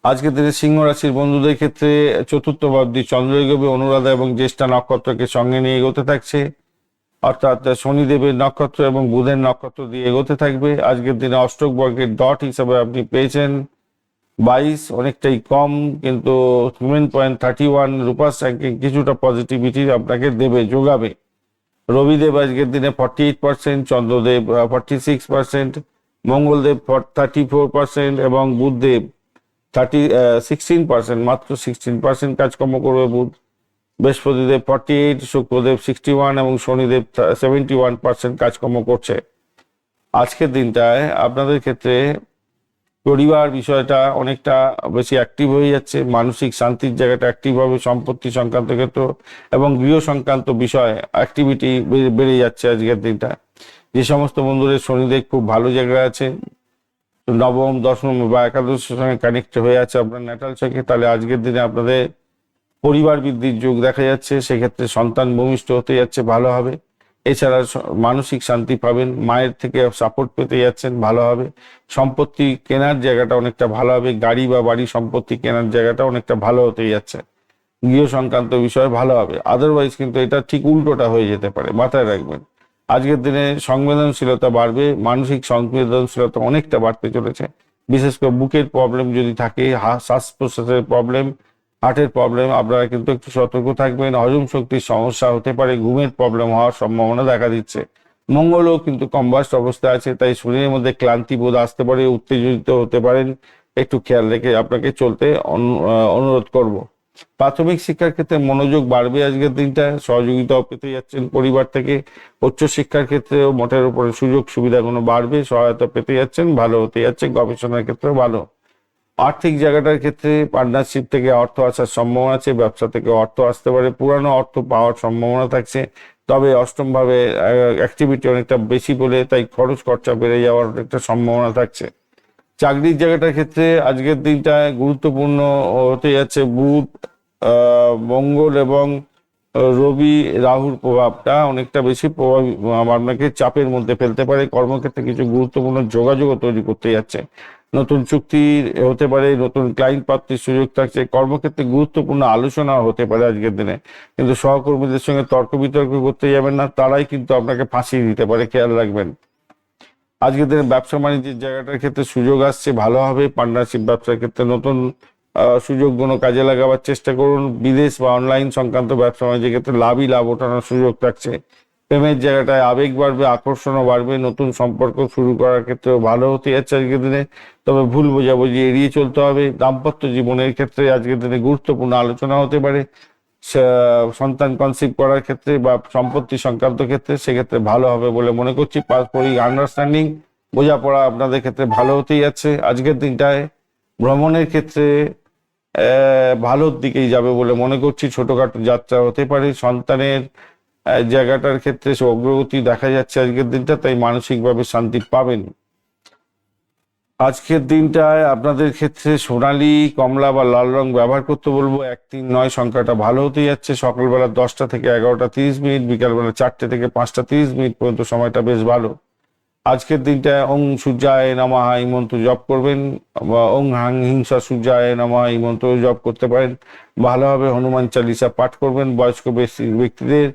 আজকের দিনে সিংহ রাশির বন্ধুদের ক্ষেত্রে চতুর্থ ভাবটি চন্দ্র এগোবে, অনুরাধা এবং জ্যেষ্ঠা নক্ষত্রকে সঙ্গে নিয়ে এগোতে থাকছে, অর্থাৎ শনিদেবের নক্ষত্র এবং বুধের নক্ষত্র দিয়ে এগোতে থাকবে। আজকের দিনে অষ্টক বর্গের ডট হিসাবে আপনি পেয়েছেন 22, অনেকটাই কম, কিন্তু 7.31 রূপাস র্যাঙ্কিং কিছুটা পজিটিভিটি আপনাকে দেবে, যোগাবে। রবিদেব আজকের দিনে 48%, চন্দ্রদেব 46%, মঙ্গলদেব 34% এবং বুধদেব 16%, মাত্র 16% কাজকর্ম করবে বুধ। বৃহস্পতিদেব 48, শুক্রদেব 61 এবং শনিদেব 71% কাজকর্ম করছে। আজকের দিনটায় আপনাদের ক্ষেত্রে পরিবার বিষয়টা অনেকটা বেশি অ্যাক্টিভ হয়ে যাচ্ছে, মানসিক শান্তির জায়গাটা অ্যাক্টিভ হবে, সম্পত্তি সংক্রান্ত ক্ষেত্র এবং গৃহ সংক্রান্ত বিষয় অ্যাক্টিভিটি বেড়ে যাচ্ছে আজকের দিনটা। যে সমস্ত বন্ধুদের শনিদেব খুব ভালো জায়গায় আছে, নবম, দশম বা একাদশের সঙ্গে কানেক্ট হয়ে আছে আপনার ন্যাটাল চকে, তাহলে আজকের দিনে আপনাদের পরিবার বৃদ্ধির যোগ দেখা যাচ্ছে, সেক্ষেত্রে সন্তান ভূমিষ্ঠ হতে যাচ্ছে, ভালো হবে। এছাড়া মানসিক শান্তি পাবেন, মায়ের থেকে সাপোর্ট পেতে যাচ্ছেন, ভালো হবে। সম্পত্তি কেনার জায়গাটা অনেকটা ভালো হবে, গাড়ি বা বাড়ি সম্পত্তি কেনার জায়গাটা অনেকটা ভালো হতে যাচ্ছে, গৃহ সংক্রান্ত বিষয় ভালো হবে। আদারওয়াইজ কিন্তু এটা ঠিক উল্টোটা হয়ে যেতে পারে, মাথায় রাখবেন। আজকের দিনে সংবেদনশীলতা বাড়বে, মানসিক সংবেদনশীলতা অনেকটা বাড়তে চলেছে, বিশেষ করে বুকের প্রবলেম যদি থাকে, শ্বাস প্রশ্বাসের প্রবলেম, হার্টের প্রবলেম, আপনারা কিন্তু একটু সতর্ক থাকবেন। হজম শক্তির সমস্যা হতে পারে, ঘুমের প্রবলেম হওয়ার সম্ভাবনা দেখা দিচ্ছে। মঙ্গলও কিন্তু কম্বাস্ট অবস্থায় আছে, তাই শরীরের মধ্যে ক্লান্তি বোধ আসতে পারে, উত্তেজিত হতে পারেন। একটু খেয়াল রেখে আপনাকে চলতে অনুরোধ করব। প্রাথমিক শিক্ষার ক্ষেত্রে মনোযোগ বাড়বে আজকের দিনটা, সহযোগিতাও পেতে যাচ্ছেন পরিবার থেকে। উচ্চশিক্ষার ক্ষেত্রেও মোটের উপরে সুযোগ সুবিধাগুলো বাড়বে, সহায়তা পেতে যাচ্ছেন, ভালো হতে যাচ্ছে। গবেষণার ক্ষেত্রেও ভালো। আর্থিক জায়গাটার ক্ষেত্রে পার্টনারশিপ থেকে অর্থ আসার সম্ভাবনা আছে, ব্যবসা থেকে অর্থ আসতে পারে, পুরানো অর্থ পাওয়ার সম্ভাবনা থাকছে। তবে অষ্টম ভাবে অ্যাক্টিভিটি অনেকটা বেশি বলে তাই খরচ খরচা বেড়ে যাওয়ার একটা সম্ভাবনা থাকছে। চাকরির জায়গাটার ক্ষেত্রে আজকের দিনটা গুরুত্বপূর্ণ হতে যাচ্ছে। বুধ, মঙ্গল এবং রবি, রাহুর প্রভাবটা অনেকটা বেশি প্রভাব আপনাকে চাপের মধ্যে ফেলতে পারে। কর্মক্ষেত্রে কিছু গুরুত্বপূর্ণ যোগাযোগও তৈরি করতে যাচ্ছে। নতুন চুক্তি হতে পারে, নতুন ক্লায়েন্ট প্রাপ্তির সুযোগ থাকছে। কর্মক্ষেত্রে গুরুত্বপূর্ণ আলোচনা হতে পারে আজকের দিনে, কিন্তু সহকর্মীদের সঙ্গে তর্ক বিতর্ক করতে যাবেন না, তারাই কিন্তু আপনাকে ফাঁসিয়ে দিতে পারে, খেয়াল রাখবেন। আজকের দিনে ব্যবসা বাণিজ্যের জায়গাটার ক্ষেত্রে সুযোগ আসছে, ভালো হবে। পার্টনারশিপ ব্যবসার ক্ষেত্রে নতুন সুযোগগুলো কাজে লাগাবার চেষ্টা করুন। বিদেশ বা অনলাইন সংক্রান্ত ব্যবসা বাণিজ্যের ক্ষেত্রে লাভই লাভ ওঠানোর সুযোগ থাকছে। প্রেমের জায়গাটায় আবেগ বাড়বে, আকর্ষণও বাড়বে। নতুন সম্পর্ক শুরু করার ক্ষেত্রেও ভালো হতে যাচ্ছে আজকের দিনে, তবে ভুল বোঝাবুঝি এড়িয়ে চলতে হবে। দাম্পত্য জীবনের ক্ষেত্রে আজকের দিনে গুরুত্বপূর্ণ আলোচনা হতে পারে। সন্তান কনসিভ করার ক্ষেত্রে বা সম্পত্তি সংক্রান্ত ক্ষেত্রে সেক্ষেত্রে ভালো হবে বলে মনে করছি। পারস্পরিক আন্ডারস্ট্যান্ডিং, বোঝাপড়া আপনাদের ক্ষেত্রে ভালো হতেই যাচ্ছে আজকের দিনটায়। ভ্রমণের ক্ষেত্রে ভালোর দিকেই যাবে বলে মনে করছি। ছোটখাটো যাত্রা হতে পারে। সন্তানের জায়গাটার ক্ষেত্রে অগ্রগতি দেখা যাচ্ছে আজকের দিনটা, তাই মানসিকভাবে শান্তি পাবেন। আজকের দিনটায় আপনাদের ক্ষেত্রে সোনালী, কমলা বা লাল রং ব্যবহার করতে বলবো। 1, 3, 9 সংখ্যাটা ভালো হতে যাচ্ছে। সকালবেলা 10টা থেকে 11টা 30 মিনিট, বিকালবেলা 4টে থেকে 5টা 30 মিনিট পর্যন্ত সময়টা বেশ ভালো। আজকের দিনটায় ওং সূর্যায় নমঃ এই মন্ত্র জপ করবেন, বা ওং হাং হিংসা সূর্যায় নমঃ এই মন্ত্র জপ করতে পারেন, ভালো হবে। হনুমান চালিসা পাঠ করবেন। বয়স্ক ব্যক্তিদের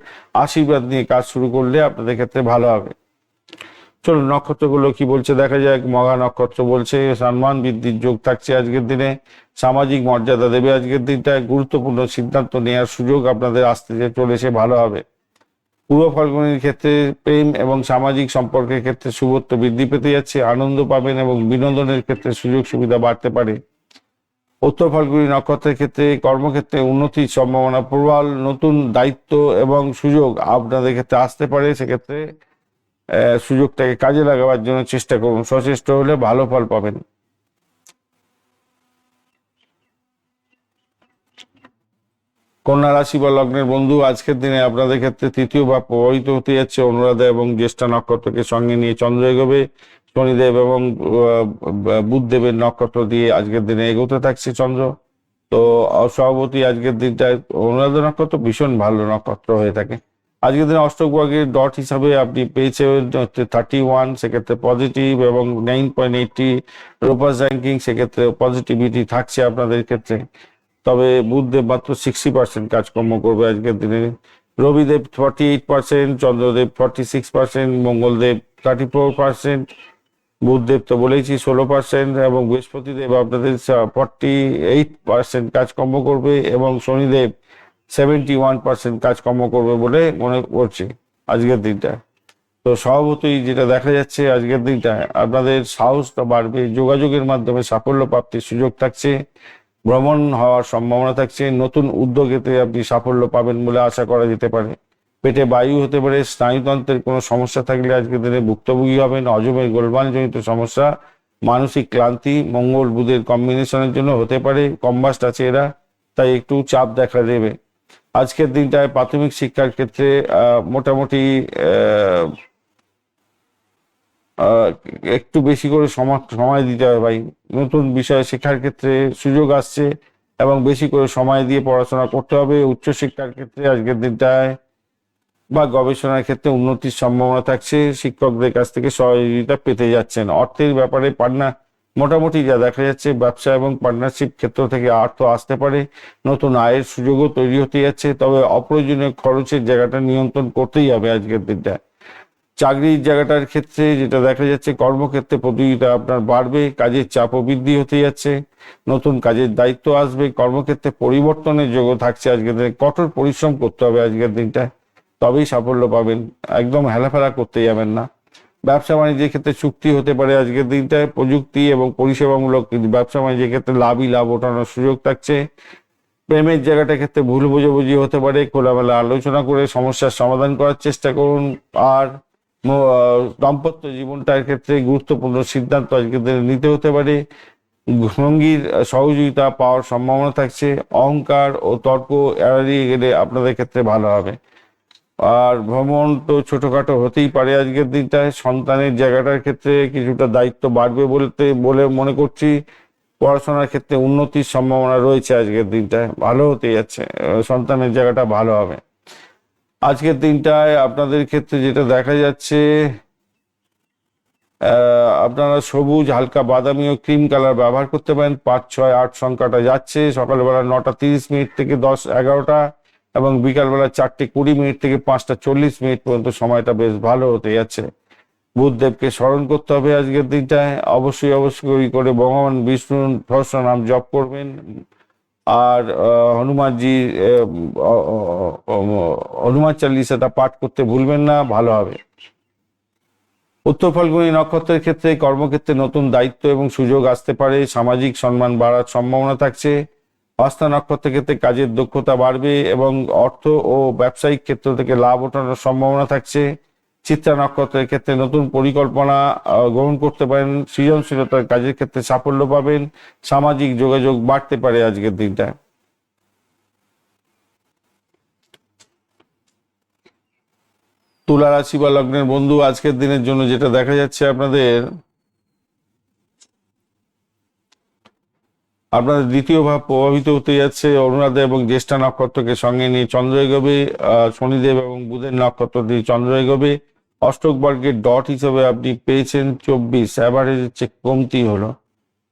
আশীর্বাদ নিয়ে কাজ শুরু করলে আপনাদের ক্ষেত্রে ভালো হবে। চলুন নক্ষত্রগুলো কি বলছে দেখা যাক। মঘা নক্ষত্র বলছে সম্মান বৃদ্ধির যোগ থাকছে আজকের দিনে, সামাজিক মর্যাদা দেবে আজকের দিনটায়। গুরুত্বপূর্ণ সিদ্ধান্ত নেওয়ার সুযোগ আপনাদের আসতে চলেছে, ভালো হবে। পূর্ব ফাল্গুনের ক্ষেত্রে প্রেম এবং সামাজিক সম্পর্কের ক্ষেত্রে শুভত্ব বৃদ্ধি পেতে যাচ্ছে, আনন্দ পাবেন এবং বিনোদনের ক্ষেত্রে সুযোগ সুবিধা বাড়তে পারে। উত্তর ফাল্গুনী নক্ষত্রের ক্ষেত্রে কর্মক্ষেত্রে উন্নতির সম্ভাবনা প্রবল। নতুন দায়িত্ব এবং সুযোগ আপনাদের ক্ষেত্রে আসতে পারে, সেক্ষেত্রে সুযোগটাকে কাজে লাগাবার জন্য চেষ্টা করুন। সচেষ্ট হলে ভালো ফল পাবেন। কন্যা রাশি বা লগ্নের বন্ধু, আজকের দিনে আপনাদের ক্ষেত্রে তৃতীয় ভাব প্রভাবিত হতে যাচ্ছে। অনুরাধা এবং জ্যেষ্ঠা নক্ষত্রকে সঙ্গে নিয়ে চন্দ্র এগোবে। শনিদেব এবং বুধদেবের নক্ষত্র দিয়ে আজকের দিনে এগোতে থাকছে চন্দ্র। তো স্বভাবতই আজকের দিনটায় অনুরাধা নক্ষত্র ভীষণ ভালো নক্ষত্র হয়ে থাকে। আজকের দিনে অষ্টক ভাগের ডট হিসাবে আপনি পেয়েছেন 31, সেক্ষেত্রে পজিটিভ, এবং 9.80 রোপাস র্যাঙ্কিং, সেক্ষেত্রে পজিটিভিটি থাকছে আপনাদের ক্ষেত্রে। তবে বুধদেব মাত্র 60% কাজকর্ম করবে আজকের দিনে। রবিদেব 48%, চন্দ্রদেব 46%, মঙ্গলদেব 34%, বুধদেব তো বলেইছি 16%, এবং বৃহস্পতিদেব আপনাদের 48% কাজকর্ম করবে, এবং শনিদেব 71% কাজকর্ম করবে বলে মনে করছি আজকের দিনটা। তো স্বভাবতই যেটা দেখা যাচ্ছে আজকের দিনটায় আপনাদের সাহসটা বাড়বে। যোগাযোগের মাধ্যমে সাফল্য প্রাপ্তির সুযোগ থাকছে। ভ্রমণ হওয়ার সম্ভাবনা থাকছে। নতুন উদ্যোগেতে আপনি সাফল্য পাবেন বলে আশা করা যেতে পারে। পেটে বায়ু হতে পারে। স্নায়ুতন্ত্রের কোনো সমস্যা থাকলে আজকের দিনে ভুক্তভোগী হবেন। হজমের গোলমালজনিত সমস্যা, মানসিক ক্লান্তি মঙ্গল বুধের কম্বিনেশনের জন্য হতে পারে। কম্বাস্ট আছে এরা, তাই একটু চাপ দেখা দেবে। আজকের দিনটায় প্রাথমিক শিক্ষার ক্ষেত্রে মোটামুটি একটু বেশি করে সময় দিতে হবে ভাই। নতুন বিষয় শেখার ক্ষেত্রে সুযোগ আসছে এবং বেশি করে সময় দিয়ে পড়াশোনা করতে হবে। উচ্চশিক্ষার ক্ষেত্রে আজকের দিনটায় বা গবেষণার ক্ষেত্রে উন্নতির সম্ভাবনা থাকছে। শিক্ষকদের কাছ থেকে সহযোগিতা পেতে যাচ্ছেন। অর্থের ব্যাপারে মোটামুটি যা দেখা যাচ্ছে, ব্যবসা এবং পার্টনারশিপ ক্ষেত্র থেকে অর্থ আসতে পারে। নতুন আয়ের সুযোগও তৈরি হতে যাচ্ছে, তবে অপ্রয়োজনীয় খরচের জায়গাটা নিয়ন্ত্রণ করতেই হবে আজকের দিনটা। চাকরির জায়গাটার ক্ষেত্রে যেটা দেখা যাচ্ছে, কর্মক্ষেত্রে প্রতিযোগিতা আপনার বাড়বে, কাজের চাপও বৃদ্ধি হতে যাচ্ছে, নতুন কাজের দায়িত্ব আসবে, কর্মক্ষেত্রে পরিবর্তনের যোগ্য থাকছে। আজকের দিনে কঠোর পরিশ্রম করতে হবে আজকের দিনটায়, তবেই সাফল্য পাবেন। একদম হেলাফেলা করতে যাবেন না। ব্যবসা বাণিজ্যের ক্ষেত্রে চুক্তি হতে পারে আজকের দিনটায়। প্রযুক্তি এবং পরিষেবামূলক ব্যবসা বাণিজ্যের ক্ষেত্রে লাভই লাভ ওঠানোর সুযোগ থাকছে। প্রেমের জায়গাটার ক্ষেত্রে ভুল বোঝাবুঝি হতে পারে, খোলামেলা আলোচনা করে সমস্যার সমাধান করার চেষ্টা করুন। আর দাম্পত্য জীবনটার ক্ষেত্রে গুরুত্বপূর্ণ সিদ্ধান্ত আজকের দিনে নিতে হতে পারে। সঙ্গীর সহযোগিতা পাওয়ার সম্ভাবনা থাকছে। অহংকার ও তর্ক এড়িয়ে গেলে আপনাদের ক্ষেত্রে ভালো হবে। আর ভ্রমণ তো ছোটখাটো হতেই পারে আজকের দিনটায়। সন্তানের জায়গাটার ক্ষেত্রে কিছুটা দায়িত্ব বাড়বে বলে মনে করছি। পড়াশোনার ক্ষেত্রে উন্নতির সম্ভাবনা রয়েছে আজকের দিনটায়, ভালো হতে যাচ্ছে, সন্তানের জায়গাটা ভালো হবে। আজকের দিনটায় আপনাদের ক্ষেত্রে যেটা দেখা যাচ্ছে, আপনারা সবুজ, হালকা বাদামি ও ক্রিম কালার ব্যবহার করতে পারেন। 5, 6, 8 সংখ্যাটা যাচ্ছে। সকালবেলা 9:30 থেকে 10-11টা, এবং বিকালবেলা 4:20 থেকে 5:40 পর্যন্ত সময়টা বেশ ভালো হতে যাচ্ছে। বুধদেবকে স্মরণ করতে হবে আজকের দিনটায়। অবশ্যই করে ভগবান বিষ্ণুর সহস্রনাম জপ করবেন। আর হনুমানজি হনুমান চালিসাটা পাঠ করতে ভুলবেন না, ভালো হবে। উত্তর ফাল্গুনী নক্ষত্রের ক্ষেত্রে কর্মক্ষেত্রে নতুন দায়িত্ব এবং সুযোগ আসতে পারে, সামাজিক সম্মান বাড়ার সম্ভাবনা থাকছে। হস্তা নক্ষত্রের ক্ষেত্রে কাজের দক্ষতা বাড়বে এবং অর্থ ও ব্যবসায়িক ক্ষেত্র থেকে লাভ ওঠানোর সম্ভাবনা থাকছে। চিত্রা নক্ষত্রের ক্ষেত্রে নতুন পরিকল্পনা গ্রহণ করতে পারেন, সৃজনশীলতার কাজের ক্ষেত্রে সাফল্য পাবেন, সামাজিক যোগাযোগ বাড়তে পারে আজকের দিনটায়। তুলা রাশি বা লগ্নের বন্ধু, আজকের দিনের জন্য যেটা দেখা যাচ্ছে, আপনাদের দ্বিতীয় ভাব প্রভাবিত হতে যাচ্ছে। অনুরাধা এবং জ্যেষ্ঠা নক্ষত্রকে সঙ্গে নিয়ে চন্দ্র এগোবে। শনিদেব এবং বুধের নক্ষত্র দিয়ে চন্দ্র এগোবে। অষ্টক বর্গের ডট হিসেবে আপনি পেয়েছেন 24, অ্যাভারেজের চেয়ে কমতি হলো।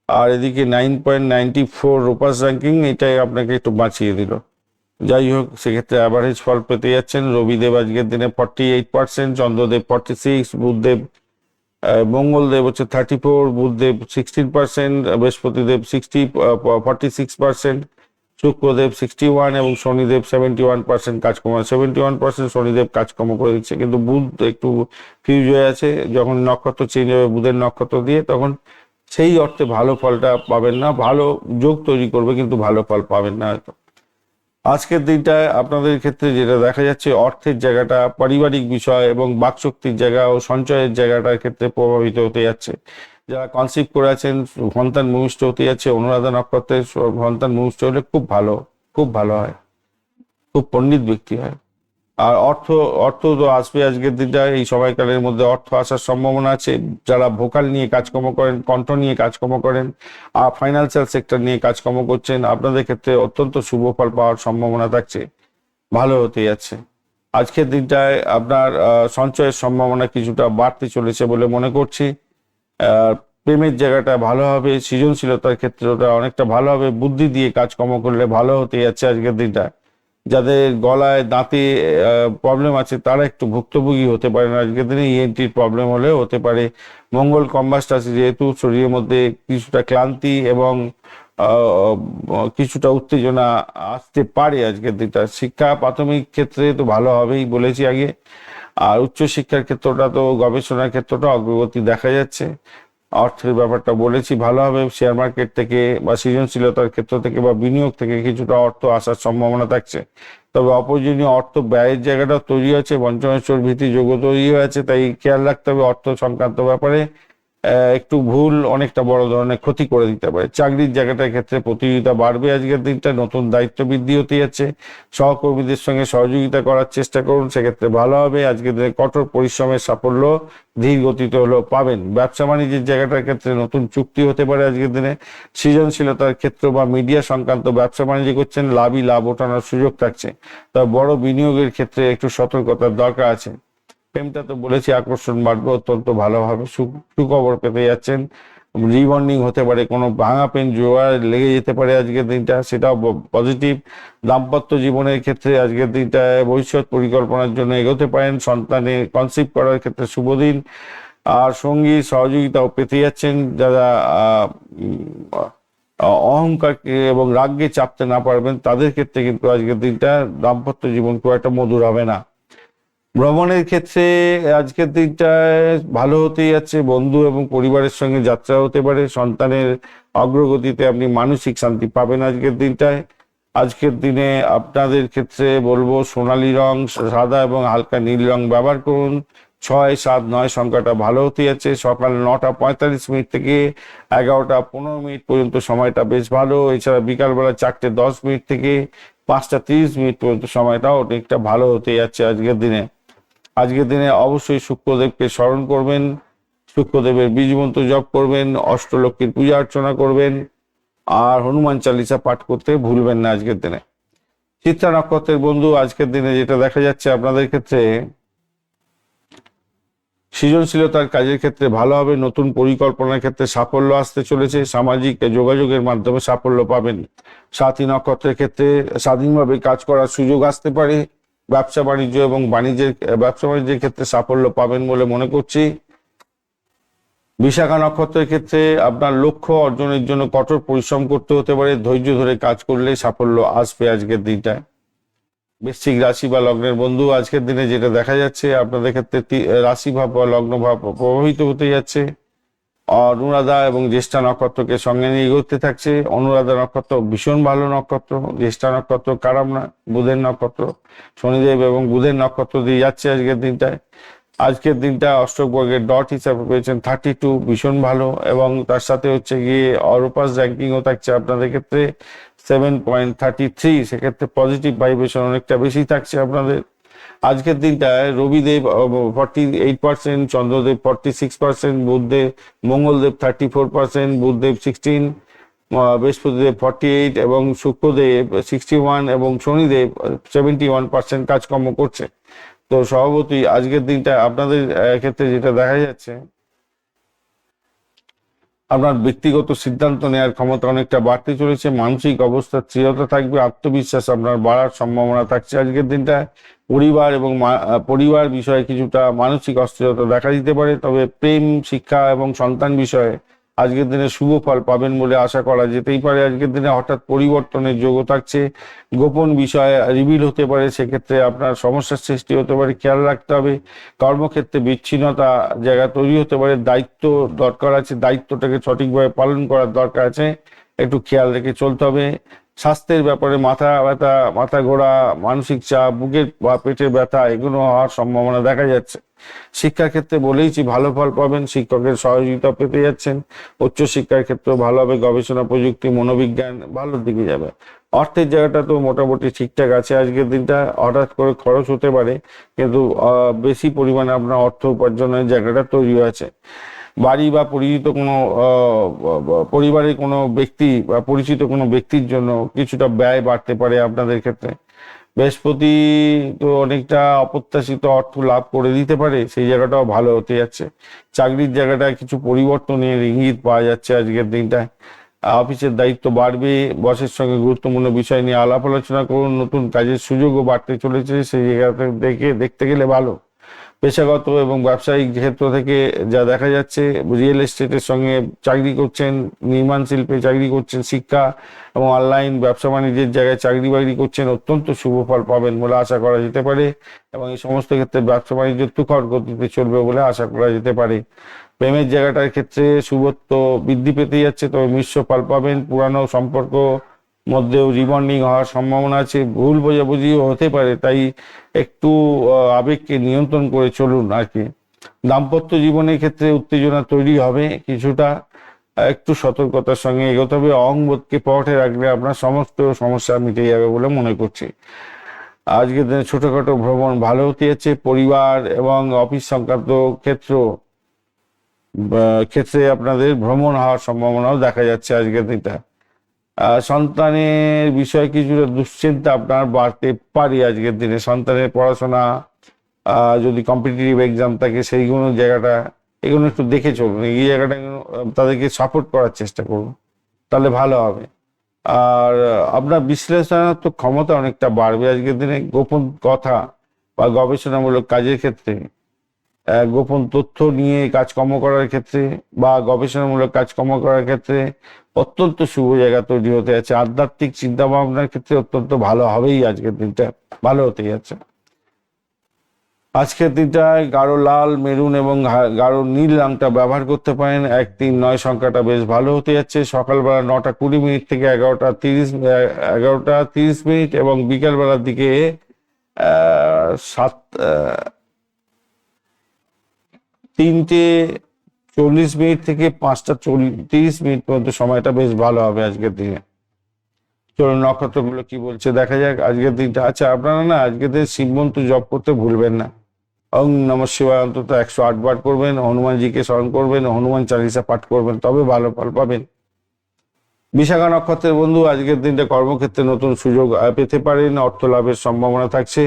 আর এদিকে 9.94 রোপাস র্যাঙ্কিং, এটাই আপনাকে একটু বাঁচিয়ে দিল। যাই হোক, সেক্ষেত্রে অ্যাভারেজ ফল পেতে যাচ্ছেন। রবিদেব আজকের দিনে 48%, চন্দ্রদেব 46, বুধদেব মঙ্গলদেব হচ্ছে 34, বুধদেব 16%, বৃহস্পতিদেব 46%, শুক্রদেব 61 এবং শনিদেব 71% কাজকর্ম। 71% শনিদেব কাজকর্ম করে দিচ্ছে, কিন্তু বুধ একটু ফিউজ হয়ে আছে। যখন নক্ষত্র চেঞ্জ হবে বুধের নক্ষত্র দিয়ে, তখন সেই অর্থে ভালো ফলটা পাবেন না। ভালো যোগ তৈরি করবে, কিন্তু ভালো ফল পাবেন না হয়তো। আজকের দিনটায় আপনাদের ক্ষেত্রে যেটা দেখা যাচ্ছে, অর্থের জায়গাটা, পারিবারিক বিষয় এবং বাকশক্তির জায়গা ও সঞ্চয়ের জায়গাটার ক্ষেত্রে প্রভাবিত হতে যাচ্ছে। যারা কনসিভ করে আছেন, সন্তান ভূমিষ্ঠ হতে যাচ্ছে। অনুরাধা নক্ষত্রের সন্তান ভূমিষ্ঠ হলে খুব ভালো হয়, খুব পণ্ডিত ব্যক্তি হয়। আর অর্থ তো আসবে আজকের দিনটা। এই সময়কালের মধ্যে অর্থ আসার সম্ভাবনা আছে। যারা ভোকাল নিয়ে কাজকর্ম করেন, কণ্ঠ নিয়ে কাজকর্ম করেন, আর ফাইন্যান্সিয়াল সেক্টর নিয়ে কাজকর্ম করছেন, আপনাদের ক্ষেত্রে অত্যন্ত শুভ ফল পাওয়ার সম্ভাবনা থাকছে, ভালো হতে যাচ্ছে। আজকের দিনটায় আপনার সঞ্চয়ের সম্ভাবনা কিছুটা বাড়তে চলেছে বলে মনে করছি। প্রেমের জায়গাটা ভালো হবে, সৃজনশীলতার ক্ষেত্রটা অনেকটা ভালো হবে। বুদ্ধি দিয়ে কাজকর্ম করলে ভালো হতে যাচ্ছে আজকের দিনটা। যাদের গলায় দাঁতে প্রবলেম আছে, তারা একটু ভুক্তভোগী হতে পারেন আজকের দিনে। ইএনটির প্রবলেম হলেও হতে পারে। মঙ্গল কম্বাস্ট আছে, যেহেতু শরীরের মধ্যে কিছুটা ক্লান্তি এবং কিছুটা উত্তেজনা আসতে পারে আজকের দিনটা। শিক্ষা প্রাথমিক ক্ষেত্রে তো ভালো হবেই বলেছি আগে। আর উচ্চশিক্ষার ক্ষেত্রটা তো, গবেষণার ক্ষেত্রটা অগ্রগতি দেখা যাচ্ছে। অর্থের ব্যাপারটা বলেছি ভালো হবে। শেয়ার মার্কেট থেকে বা সৃজনশীলতার ক্ষেত্র থেকে বা বিনিয়োগ থেকে কিছুটা অর্থ আসার সম্ভাবনা থাকছে। তবে অপ্রয়োজনীয় অর্থ ব্যয়ের জায়গাটা তৈরি হয়েছে, পঞ্চমেশ্বর ভীতি যোগ তৈরি হয়েছে, তাই খেয়াল রাখতে হবে অর্থ সংক্রান্ত ব্যাপারে। একটু ভুল অনেকটা বড় ধরনের ক্ষতি করে দিতে পারে। চাকরির জায়গাটার ক্ষেত্রে প্রতিযোগিতা বাড়বে আজকের দিনটা, নতুন দায়িত্ব বৃদ্ধি হতে যাচ্ছে। সহকর্মীদের সঙ্গে সহযোগিতা করার চেষ্টা করুন, সেক্ষেত্রে ভালো হবে। আজকের দিনে কঠোর পরিশ্রমের সাফল্য ধীর গতিতে হলেও পাবেন। ব্যবসা বাণিজ্যের জায়গাটার ক্ষেত্রে নতুন চুক্তি হতে পারে আজকের দিনে। সৃজনশীলতার ক্ষেত্র বা মিডিয়া সংক্রান্ত ব্যবসা বাণিজ্য করছেন, লাভই লাভ ওঠানোর সুযোগ থাকছে। তবে বড় বিনিয়োগের ক্ষেত্রে একটু সতর্কতার দরকার আছে। প্রেমটা তো বলেছি আকর্ষণ বাড়বে, অত্যন্ত ভালোভাবে সুখবর পেতে যাচ্ছেন। রিবন্ডিং হতে পারে, কোনো ভাঙা পেন জোড়া লেগে যেতে পারে আজকের দিনটা, সেটাও পজিটিভ। দাম্পত্য জীবনের ক্ষেত্রে আজকের দিনটায় ভবিষ্যৎ পরিকল্পনার জন্য এগোতে পারেন, সন্তানের কনসিভ করার ক্ষেত্রে শুভ দিন। আর সঙ্গী সহযোগিতাও পেতে যাচ্ছেন যারা অহংকারকে এবং রাগকে চাপতে না পারবেন, তাদের ক্ষেত্রে কিন্তু আজকের দিনটা দাম্পত্য জীবন খুব একটা মধুর হবে না। ভ্রমণের ক্ষেত্রে আজকের দিনটায় ভালো হতেই যাচ্ছে, বন্ধু এবং পরিবারের সঙ্গে যাত্রা হতে পারে, সন্তানের অগ্রগতিতে আপনি মানসিক শান্তি পাবেন আজকের দিনটায়। আজকের দিনে আপনাদের ক্ষেত্রে বলবো সোনালী রং, সাদা এবং হালকা নীল রং ব্যবহার করুন। 6, 7, 9 সংখ্যাটা ভালো হতে যাচ্ছে। সকাল 9:45 থেকে 11:15 পর্যন্ত সময়টা বেশ ভালো। এছাড়া বিকালবেলা 4:10 থেকে 5:30 পর্যন্ত সময়টাও অনেকটা ভালো হতে যাচ্ছে আজকের দিনে। আজকের দিনে অবশ্যই শুক্রদেবকে স্মরণ করবেন, শুক্রদেবের বীজ মন্ত্র জপ করবেন, অষ্টলক্ষ্মীর পূজা অর্চনা করবেন, আর হনুমান চালিসা পাঠ করতে ভুলবেন না আজকের দিনে। চিত্রা নক্ষত্রের বন্ধু, আজকের দিনে যেটা দেখা যাচ্ছে আপনাদের ক্ষেত্রে, সৃজনশীলতার কাজের ক্ষেত্রে ভালো হবে, নতুন পরিকল্পনার ক্ষেত্রে সাফল্য আসতে চলেছে, সামাজিক যোগাযোগের মাধ্যমে সাফল্য পাবেন। সাথী নক্ষত্রের ক্ষেত্রে স্বাধীনভাবে কাজ করার সুযোগ আসতে পারে, ব্যবসা বাণিজ্য এবং ব্যবসা বাণিজ্যের ক্ষেত্রে সাফল্য পাবেন বলে মনে করছি। বিশাখা নক্ষত্রের ক্ষেত্রে আপনার লক্ষ্য অর্জনের জন্য কঠোর পরিশ্রম করতে হতে পারে, ধৈর্য ধরে কাজ করলে সাফল্য আসবে আজকের দিনটায়। বৃশ্চিক রাশি বা লগ্নের বন্ধু, আজকের দিনে যেটা দেখা যাচ্ছে আপনাদের ক্ষেত্রে রাশি ভাব বা লগ্ন ভাব প্রভাবিত হতে যাচ্ছে। অনুরাধা এবং জ্যেষ্ঠা নক্ষত্রকে সঙ্গে নিয়ে এগোতে থাকছে। অনুরাধা নক্ষত্র ভীষণ ভালো নক্ষত্র, জ্যেষ্ঠা নক্ষত্র খারাপ না, বুধের নক্ষত্র, শনিদেব এবং বুধের নক্ষত্র দিয়ে যাচ্ছে আজকের দিনটায়। আজকের দিনটা অষ্টক বর্গের ডট হিসাবে পেয়েছেন 32, ভীষণ ভালো, এবং তার সাথে হচ্ছে গিয়ে অরোপাস র্যাঙ্কিংও থাকছে আপনাদের ক্ষেত্রে 7.33, সেক্ষেত্রে পজিটিভ ভাইব্রেশন অনেকটা বেশি থাকছে আপনাদের। আজকের দিনটায় রবিদেব 48%, চন্দ্রদেব 46%, বুধদেব মঙ্গলদেব 34%, বুধদেব 16, বৃহস্পতিদেব 48 এবং শুক্রদেব 61 এবং শনিদেব 71% কাজকর্ম করছে। তো স্বভাবতই আজকের দিনটা আপনাদের ক্ষেত্রে যেটা দেখা যাচ্ছে, আপনার ব্যক্তিগত সিদ্ধান্ত নেওয়ার ক্ষমতা অনেকটা বাড়তে চলেছে, মানসিক অবস্থার স্থিরতা থাকবে, আত্মবিশ্বাস আপনার বাড়ার সম্ভাবনা থাকছে আজকের দিনটা। পরিবার এবং পরিবার বিষয়ে কিছুটা মানসিক অস্থিরতা দেখা দিতে পারে, তবে প্রেম, শিক্ষা এবং সন্তান বিষয়ে আজকের দিনে শুভ ফল পাবেন বলে আশা করা যেতেই পারে। আজকের দিনে হঠাৎ পরিবর্তনের যোগও থাকছে, গোপন বিষয় রিভিল হতে পারে, সেক্ষেত্রে আপনার সমস্যার সৃষ্টি হতে পারে, খেয়াল রাখতে হবে। কর্মক্ষেত্রে বিচ্ছিন্নতা জায়গা তৈরি হতে পারে, দায়িত্ব দরকার আছে, দায়িত্বটাকে সঠিকভাবে পালন করার দরকার আছে, একটু খেয়াল রেখে চলতে হবে। স্বাস্থ্যের ব্যাপারে মাথা ব্যথা, মাথা ঘোরা, মানসিক চাপ, বুকের বা পেটের ব্যথা এগুলো হওয়ার সম্ভাবনা দেখা যাচ্ছে। শিক্ষার ক্ষেত্রে বলেইছি ভালো ফল পাবেন, শিক্ষকের সহযোগিতা পেতে যাচ্ছেন। উচ্চশিক্ষার ক্ষেত্রেও ভালো হবে, গবেষণা, প্রযুক্তি, মনোবিজ্ঞান ভালোর দিকে যাবে। অর্থের জায়গাটা তো মোটামুটি ঠিকঠাক আছে আজকের দিনটা, হঠাৎ করে খরচ হতে পারে, কিন্তু বেশি পরিমাণে আপনার অর্থ উপার্জনের জায়গাটা তৈরি আছে। বাড়ি বা পরিচিত কোনো পরিবারের কোনো ব্যক্তি বা পরিচিত কোনো ব্যক্তির জন্য কিছুটা ব্যয় বাড়তে পারে আপনাদের ক্ষেত্রে। বৃহস্পতি তো অনেকটা অপ্রত্যাশিত অর্থ লাভ করে দিতে পারে, সেই জায়গাটাও ভালো হতে যাচ্ছে। চাকরির জায়গাটায় কিছু পরিবর্তনের ইঙ্গিত পাওয়া যাচ্ছে আজকের দিনটায়। অফিসের দায়িত্ব বাড়বে, বসের সঙ্গে গুরুত্বপূর্ণ বিষয় নিয়ে আলাপ আলোচনা করুন, নতুন কাজের সুযোগও বাড়তে চলেছে, সেই জায়গাটা দেখতে গেলে ভালো। পেশাগত এবং ব্যবসায়িক ক্ষেত্র থেকে যা দেখা যাচ্ছে, রিয়েল এস্টেটের সঙ্গে চাকরি করছেন, নির্মাণ শিল্পে চাকরি করছেন, শিক্ষা এবং অনলাইন ব্যবসা বাণিজ্যের জায়গায় চাকরি বাকরি করছেন, অত্যন্ত শুভ ফল পাবেন বলে আশা করা যেতে পারে, এবং এই সমস্ত ক্ষেত্রে ব্যবসা বাণিজ্য তুখর গতিতে চলবে বলে আশা করা যেতে পারে। প্রেমের জায়গাটার ক্ষেত্রে শুভত্ব বৃদ্ধি পেতে যাচ্ছে, তবে মিশ্র ফল পাবেন। পুরানো সম্পর্ক মধ্যেও রিবন্ডিং হওয়ার সম্ভাবনা আছে, ভুল বোঝাবুঝিও হতে পারে, তাই একটু আবেগকে নিয়ন্ত্রণ করে চলুন আর কি। দাম্পত্য জীবনের ক্ষেত্রে উত্তেজনা তৈরি হবে কিছুটা, একটু সতর্কতার সঙ্গে এগোতে হবে। অহংবোধকে পথে রাখলে আপনার সমস্ত সমস্যা মিটে যাবে বলে মনে করছি। আজকের দিনে ছোটখাটো ভ্রমণ ভালো হতে যাচ্ছে। পরিবার এবং অফিস সংক্রান্ত ক্ষেত্রে আপনাদের ভ্রমণ হওয়ার সম্ভাবনাও দেখা যাচ্ছে আজকের দিনটা। সন্তানের বিষয়ে কিছুটা দুশ্চিন্তা আপনার বাড়তে পারে আজকের দিনে। সন্তানের পড়াশোনা, যদি কম্পিটিটিভ এক্সাম থাকে সেইগুলো জায়গাটা এগুলো একটু দেখে চলুন, এই জায়গাটা তাদেরকে সাপোর্ট করার চেষ্টা করুন, তাহলে ভালো হবে। আর আপনার বিশ্লেষণাত্মক ক্ষমতা অনেকটা বাড়বে আজকের দিনে। গোপন কথা বা গবেষণামূলক কাজের ক্ষেত্রে, গোপন তথ্য নিয়ে কাজকর্ম করার ক্ষেত্রে বা গবেষণামূলক কাজকর্ম করার ক্ষেত্রে অত্যন্ত শুভ জায়গা তৈরি হতে যাচ্ছে। আধ্যাত্মিক চিন্তা ভাবনার ক্ষেত্রে অত্যন্ত ভালো হবেই, আজকের দিনটা ভালো হতে যাচ্ছে। আজকের দিনটায় গাঢ় লাল, মেরুন এবং গাঢ় নীল রংটা ব্যবহার করতে পারেন। 139 সংখ্যাটা বেশ ভালো হতে যাচ্ছে। সকালবেলা 9:20 থেকে 11:30 এবং বিকালবেলার দিকে 3:40 থেকে 5:30 পর্যন্ত সময়টা বেশ ভালো হবে আজকের দিনে। চলুন নক্ষত্রগুলো কি বলছে দেখা যাক আজকের দিনটা। আচ্ছা, আপনারা না আজকের দিন শিব মন্ত্র জপ করতে ভুলবেন না। ওং নমঃ শিবায় অন্তত 108 বার করবেন, হনুমানজিকে স্মরণ করবেন, হনুমান চালিসা পাঠ করবেন, তবে ভালো ফল পাবেন। বিশাখা নক্ষত্রের বন্ধু, আজকের দিনটা কর্মক্ষেত্রে নতুন সুযোগ পেতে পারেন, অর্থ লাভের সম্ভাবনা থাকছে।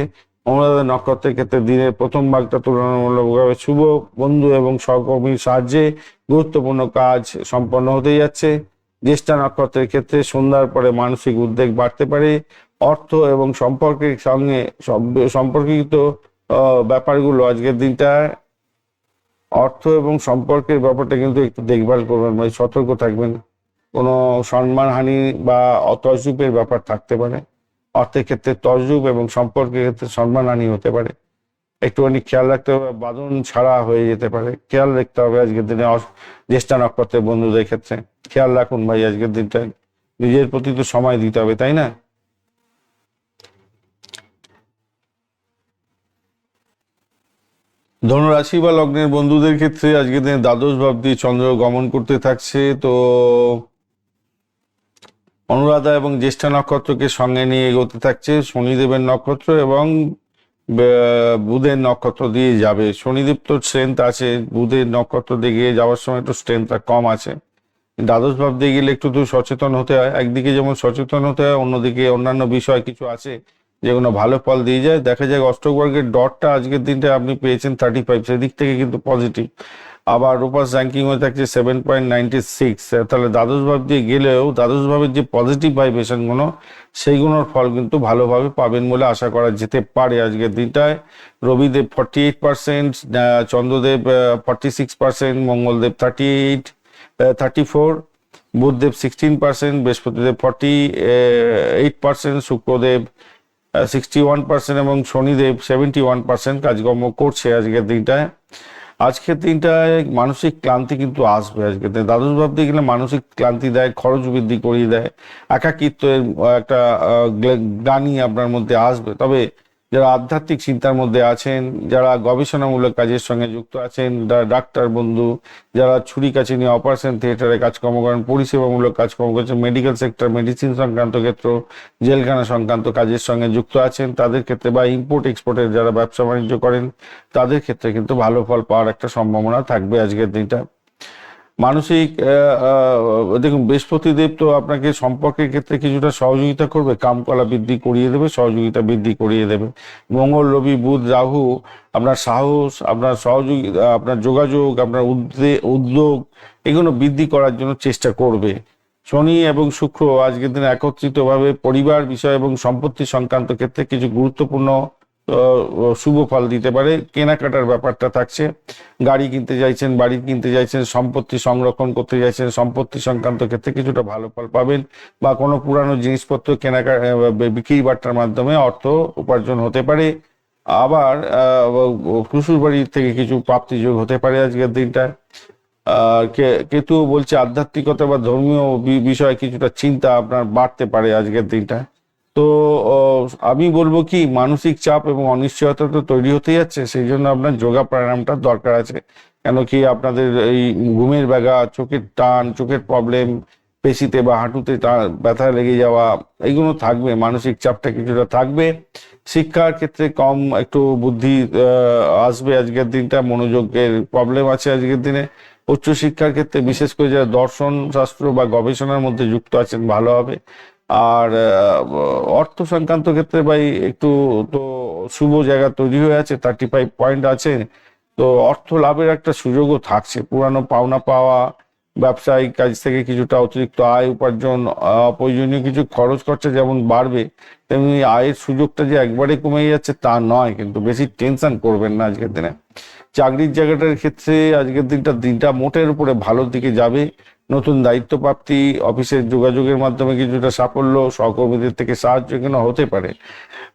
অনুরাধা নক্ষত্রের ক্ষেত্রে দিনের প্রথম ভাগটা তুলনামূলকভাবে শুভ। বন্ধু এবং সহকর্মীর সাহায্যে গুরুত্বপূর্ণ কাজ সম্পন্ন হতে যাচ্ছে। জ্যেষ্ঠা নক্ষত্রের ক্ষেত্রে সন্ধ্যার পরে মানসিক উদ্বেগ বাড়তে পারে। অর্থ এবং সম্পর্কের সঙ্গে সম্পর্কিত ব্যাপারগুলো আজকের দিনটায়, অর্থ এবং সম্পর্কের ব্যাপারটা কিন্তু একটু দেখভাল করবেন, মানে সতর্ক থাকবেন। কোনো সম্মানহানি বা তসরূপের ব্যাপার থাকতে পারে। অর্থের ক্ষেত্রে তসরূপ এবং সম্পর্কের ক্ষেত্রে সম্মানহানি হতে পারে, একটুখানি খেয়াল রাখতে হবে। বাঁধন ছাড়া হয়ে যেতে পারে, খেয়াল রাখতে হবে আজকের দিনে। জ্যেষ্ঠা নক্ষত্রের বন্ধুদের ক্ষেত্রে খেয়াল রাখুন ভাই, আজকের দিনটা নিজের প্রতি তো সময় দিতে হবে, তাই না? ধনুরাশি বা লগ্নের বন্ধুদের ক্ষেত্রে আজকের দিনে দ্বাদশ ভাব দিয়ে চন্দ্র গমন করতে থাকছে। তো অনুরাধা এবং জ্যেষ্ঠা নক্ষত্রকে সঙ্গে নিয়ে এগোতে থাকছে। শনিদেবের নক্ষত্র এবং বুধের নক্ষত্র দিয়ে যাবে। শনিদেব তো স্ট্রেংথ আছে, বুধের নক্ষত্র দিয়ে যাওয়ার সময় একটু স্ট্রেংথটা কম আছে। দ্বাদশ ভাব দিয়ে গেলে একটু তো সচেতন হতে হয়। একদিকে যেমন সচেতন হতে হয়, অন্যদিকে অন্যান্য বিষয় কিছু আছে যেগুলো ভালো ফল দিয়ে যায়। দেখা যায় অষ্টক বর্গের ডটটা আজকের দিনটা আপনি পেয়েছেন 35, সেদিক থেকে কিন্তু পজিটিভ। আবার রূপাস র্যাঙ্কিং হয়ে থাকছে 7.96। তাহলে দ্বাদশ ভাব দিয়ে গেলেও দ্বাদশ ভাবের যে পজিটিভ ভাইব্রেশনগুলো, সেইগুলোর ফল কিন্তু ভালোভাবে পাবেন বলে আশা করা যেতে পারে আজকের দিনটায়। রবিদেব 48%, চন্দ্রদেব 46%, মঙ্গলদেব 34, বুধদেব 16%, বৃহস্পতিদেব 48%, শুক্রদেব 61% এবং শনিদেব 71% কাজকর্ম করছে আজকের দিনটায়। আজকের দিনটায় মানসিক ক্লান্তি কিন্তু আসবে আজকের দিনে। দ্বাদশ ভাব দিয়ে গেলে মানসিক ক্লান্তি দেয়, খরচ বৃদ্ধি করিয়ে দেয়, একাকিত্বের একটা গ্লানি আপনার মধ্যে আসবে। তবে যারা আধ্যাত্মিক চিন্তার মধ্যে আছেন, যারা গবেষণামূলক কাজের সঙ্গে যুক্ত আছেন, ডাক্তার বন্ধু, যারা ছুরি কাছে নিয়ে অপারেশন থিয়েটারে কাজকর্ম করেন, পরিষেবামূলক কাজকর্ম করছেন, মেডিকেল সেক্টর, মেডিসিন সংক্রান্ত ক্ষেত্র, জেলখানা সংক্রান্ত কাজের সঙ্গে যুক্ত আছেন, তাদের ক্ষেত্রে বা ইম্পোর্ট এক্সপোর্টের যারা ব্যবসা বাণিজ্য করেন, তাদের ক্ষেত্রে কিন্তু ভালো ফল পাওয়ার একটা সম্ভাবনা থাকবে আজকের দিনটা। মানসিক দেখুন, বৃহস্পতিদেব তো আপনাকে সম্পর্কের ক্ষেত্রে কিছুটা সহযোগিতা করবে, কামকলা বৃদ্ধি করিয়ে দেবে, সহযোগিতা বৃদ্ধি করিয়ে দেবে। মঙ্গল, রবি, বুধ, রাহু আপনার সাহস, আপনার সহযোগিতা, আপনার যোগাযোগ, আপনার উদ্যোগ এগুলো বৃদ্ধি করার জন্য চেষ্টা করবে। শনি এবং শুক্র আজকের দিনে একত্রিতভাবে পরিবার বিষয় এবং সম্পত্তি সংক্রান্ত ক্ষেত্রে কিছু গুরুত্বপূর্ণ শুভ ফল দিতে পারে। কেনাকাটার ব্যাপারটা থাকছে, গাড়ি কিনতে চাইছেন, বাড়ি কিনতে চাইছেন, সম্পত্তি সংরক্ষণ করতে চাইছেন, সম্পত্তি সংক্রান্ত ক্ষেত্রে কিছুটা ভালো ফল পাবেন। বা কোনো পুরানো জিনিসপত্র কেনাকাটা বিক্রি বাট্টার মাধ্যমে অর্থ উপার্জন হতে পারে। আবার শ্বশুর বাড়ি থেকে কিছু প্রাপ্তিযোগ হতে পারে আজকের দিনটা। কেতু বলছে আধ্যাত্মিকতা বা ধর্মীয় বিষয়ে কিছুটা চিন্তা আপনার বাড়তে পারে আজকের দিনটা। তো আমি বলবো কি, মানসিক চাপ এবং অনিশ্চয়তা তো তৈরি হতে যাচ্ছে, সেই জন্য আপনার যোগা প্রাণায়ামটা দরকার আছে। কেন কি আপনাদের এই ঘুমের ব্যাঘাত, চোখের টান, চোখের প্রবলেম, পেশিতে বা হাঁটুতে ব্যথা লেগে যাওয়া এইগুলো থাকবে, মানসিক চাপটা কিছুটা থাকবে। শিক্ষার ক্ষেত্রে কম একটু বুদ্ধি আসবে আজকের দিনটা, মনোযোগের প্রবলেম আছে আজকের দিনে। উচ্চশিক্ষার ক্ষেত্রে বিশেষ করে যারা দর্শন শাস্ত্র বা গবেষণার মধ্যে যুক্ত আছেন ভালো হবে। আর অর্থ সংক্রান্ত ক্ষেত্রে ভাই একটু তো শুভ জায়গা তৈরি হয়ে আছে, 35 পয়েন্ট আছে। তো অর্থ লাভের একটা সুযোগও থাকছে, পুরানো পাওনা পাওয়া, ব্যবসায়িক কাজ থেকে কিছুটা অতিরিক্ত আয় উপার্জন, অপ্রয়োজনীয় কিছু খরচ খরচা যেমন বাড়বে, তেমনি আয়ের সুযোগটা যে একবারে কমে যাচ্ছে তা নয়, কিন্তু বেশি টেনশন করবেন না আজকের দিনে। চাকরির জায়গাটার ক্ষেত্রে আজকের দিনটা মোটের উপরে ভালোর দিকে যাবে। নতুন দায়িত্ব প্রাপ্তি, অফিসের যোগাযোগের মাধ্যমে কিছুটা সাফল্য, সহকর্মীদের থেকে সাহায্য এখানে হতে পারে।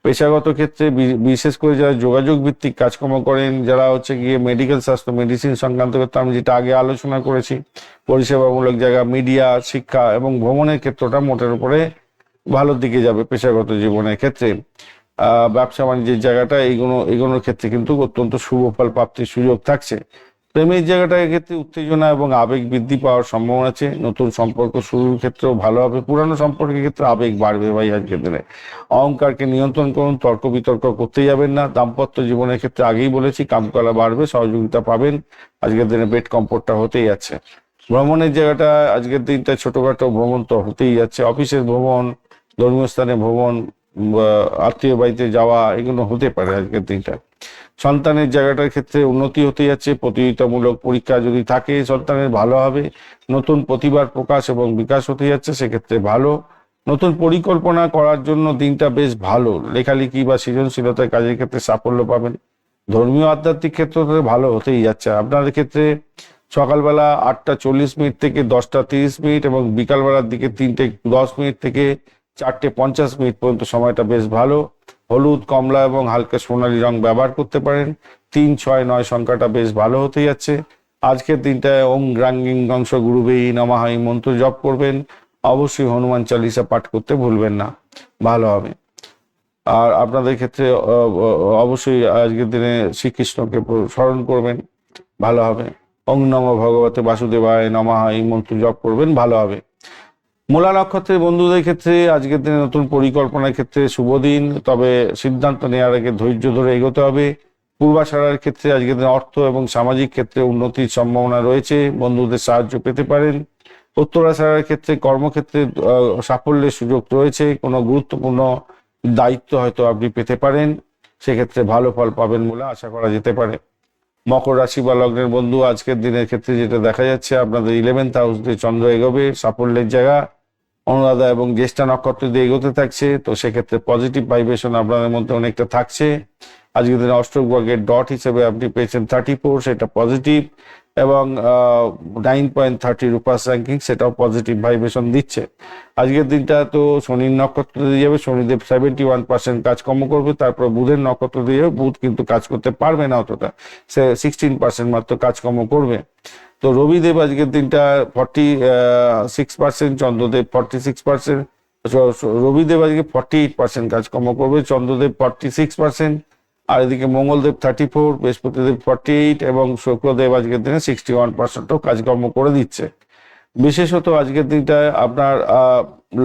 পেশাগত ক্ষেত্রে বিশেষ করে যারা যোগাযোগ ভিত্তিক কাজকর্ম করেন, যারা হচ্ছে গিয়ে মেডিকেল স্বাস্থ্য মেডিসিন সংক্রান্ত ক্ষেত্রে আমি যেটা আগে আলোচনা করেছি, পরিষেবামূলক জায়গা, মিডিয়া, শিক্ষা এবং ভ্রমণের ক্ষেত্রটা মোটের উপরে ভালোর দিকে যাবে পেশাগত জীবনের ক্ষেত্রে। ব্যবসা বাণিজ্যের জায়গাটা এগোনোর ক্ষেত্রে কিন্তু অত্যন্ত শুভ ফল প্রাপ্তির সুযোগ থাকছে। প্রেমের জায়গাটার ক্ষেত্রে উত্তেজনা এবং আবেগ বৃদ্ধি পাওয়ার সম্ভাবনা আছে। নতুন সম্পর্ক শুরুর ক্ষেত্রেও ভালো হবে। পুরানো সম্পর্কের ক্ষেত্রে আবেগ বাড়বে ভাই আজকের দিনে। অহংকারকে নিয়ন্ত্রণ করুন, তর্ক বিতর্ক করতে যাবেন না। দাম্পত্য জীবনের ক্ষেত্রে আগেই বলেছি কামকলা বাড়বে, সহযোগিতা পাবেন। আজকের দিনে বেড কমফোর্টটা হতেই যাচ্ছে। ভ্রমণের জায়গাটা আজকের দিনটা ছোটখাটো ভ্রমণ তো হতেই যাচ্ছে, অফিসের ভ্রমণ, ধর্মীয় স্থানে ভ্রমণ, আত্মীয় বাড়িতে যাওয়া, এগুলো হতে পারে আজকের দিনটা। সন্তানের জায়গাটার ক্ষেত্রে উন্নতি হতে যাচ্ছে। প্রতিযোগিতামূলক পরীক্ষা যদি থাকে সন্তানের ভালো হবে। নতুন প্রতিভার প্রকাশ এবং বিকাশ হতে যাচ্ছে, সেক্ষেত্রে ভালো। নতুন পরিকল্পনা করার জন্য দিনটা বেশ ভালো। লেখালেখি বা সৃজনশীলতার কাজের ক্ষেত্রে সাফল্য পাবেন। ধর্মীয় আধ্যাত্মিক ক্ষেত্র ভালো হতেই যাচ্ছে। আপনাদের ক্ষেত্রে সকালবেলা 8:40 থেকে 10:30 এবং বিকালবেলার দিকে 3:10 থেকে 4:50 পর্যন্ত সময়টা বেশ ভালো। হলুদ, কমলা এবং হালকা সোনালী রং ব্যবহার করতে পারেন। 3, 6, 9 সংখ্যাটা বেশ ভালো হতে যাচ্ছে। আজকের দিনটায় ওম গ্রাঙ্গিং গংস গুরুবেই নমঃ এই মন্ত্র জপ করবেন। অবশ্যই হনুমান চালিসা পাঠ করতে ভুলবেন না, ভালো হবে। আর আপনাদের ক্ষেত্রে অবশ্যই আজকের দিনে শ্রীকৃষ্ণকে স্মরণ করবেন, ভালো হবে। ওং নমঃ ভগবতে বাসুদেবায় নমঃ এই মন্ত্র জপ করবেন, ভালো হবে। মূলা নক্ষত্রের বন্ধুদের ক্ষেত্রে আজকের দিনে নতুন পরিকল্পনার ক্ষেত্রে শুভ দিন, তবে সিদ্ধান্ত নেওয়ার আগে ধৈর্য ধরে এগোতে হবে। পূর্বাশারার ক্ষেত্রে আজকের দিনে অর্থ এবং সামাজিক ক্ষেত্রে উন্নতির সম্ভাবনা রয়েছে, বন্ধুদের সাহায্য পেতে পারেন। উত্তরাশারার ক্ষেত্রে কর্মক্ষেত্রে সাফল্যের সুযোগ রয়েছে। কোনো গুরুত্বপূর্ণ দায়িত্ব হয়তো আপনি পেতে পারেন, সেক্ষেত্রে ভালো ফল পাবেন বলে আশা করা যেতে পারে। মকর রাশি বা লগ্নের বন্ধু আজকের দিনের ক্ষেত্রে যেটা দেখা যাচ্ছে, আপনাদের 11th হাউস দিয়ে চন্দ্র এগোবে, সাফল্যের জায়গা। অনুরাধা এবং জ্যেষ্ঠা নক্ষত্র দিয়ে এগোতে থাকছে, তো সেক্ষেত্রে পজিটিভ ভাইব্রেশন আপনাদের মধ্যে অনেকটা থাকছে। আজকের দিনে অষ্টক বর্গের ডট হিসেবে আপনি পেয়েছেন 34, সেটা পজিটিভ, এবং 9.30 রূপাস র্যাঙ্কিং, সেটাও পজিটিভ ভাইব্রেশন দিচ্ছে। আজকের দিনটা তো শনির নক্ষত্র দিয়ে যাবে, শনিদেব 71% কাজকর্ম করবে। তারপর বুধের নক্ষত্র দিয়ে যাবে, বুধ কিন্তু কাজ করতে পারবে না অতটা, সে 16% মাত্র কাজকর্ম করবে। তো রবিদেব আজকের দিনটা 46%, চন্দ্রদেব 46%, রবিদেব আজকে 48% কাজকর্ম করবে, চন্দ্রদেব 46%, আর এদিকে মঙ্গলদেব 34, বৃহস্পতিদেব 48 এবং শুক্রদেব আজকের দিনে 61%ও কাজকর্ম করে দিচ্ছে। বিশেষত আজকের দিনটায় আপনার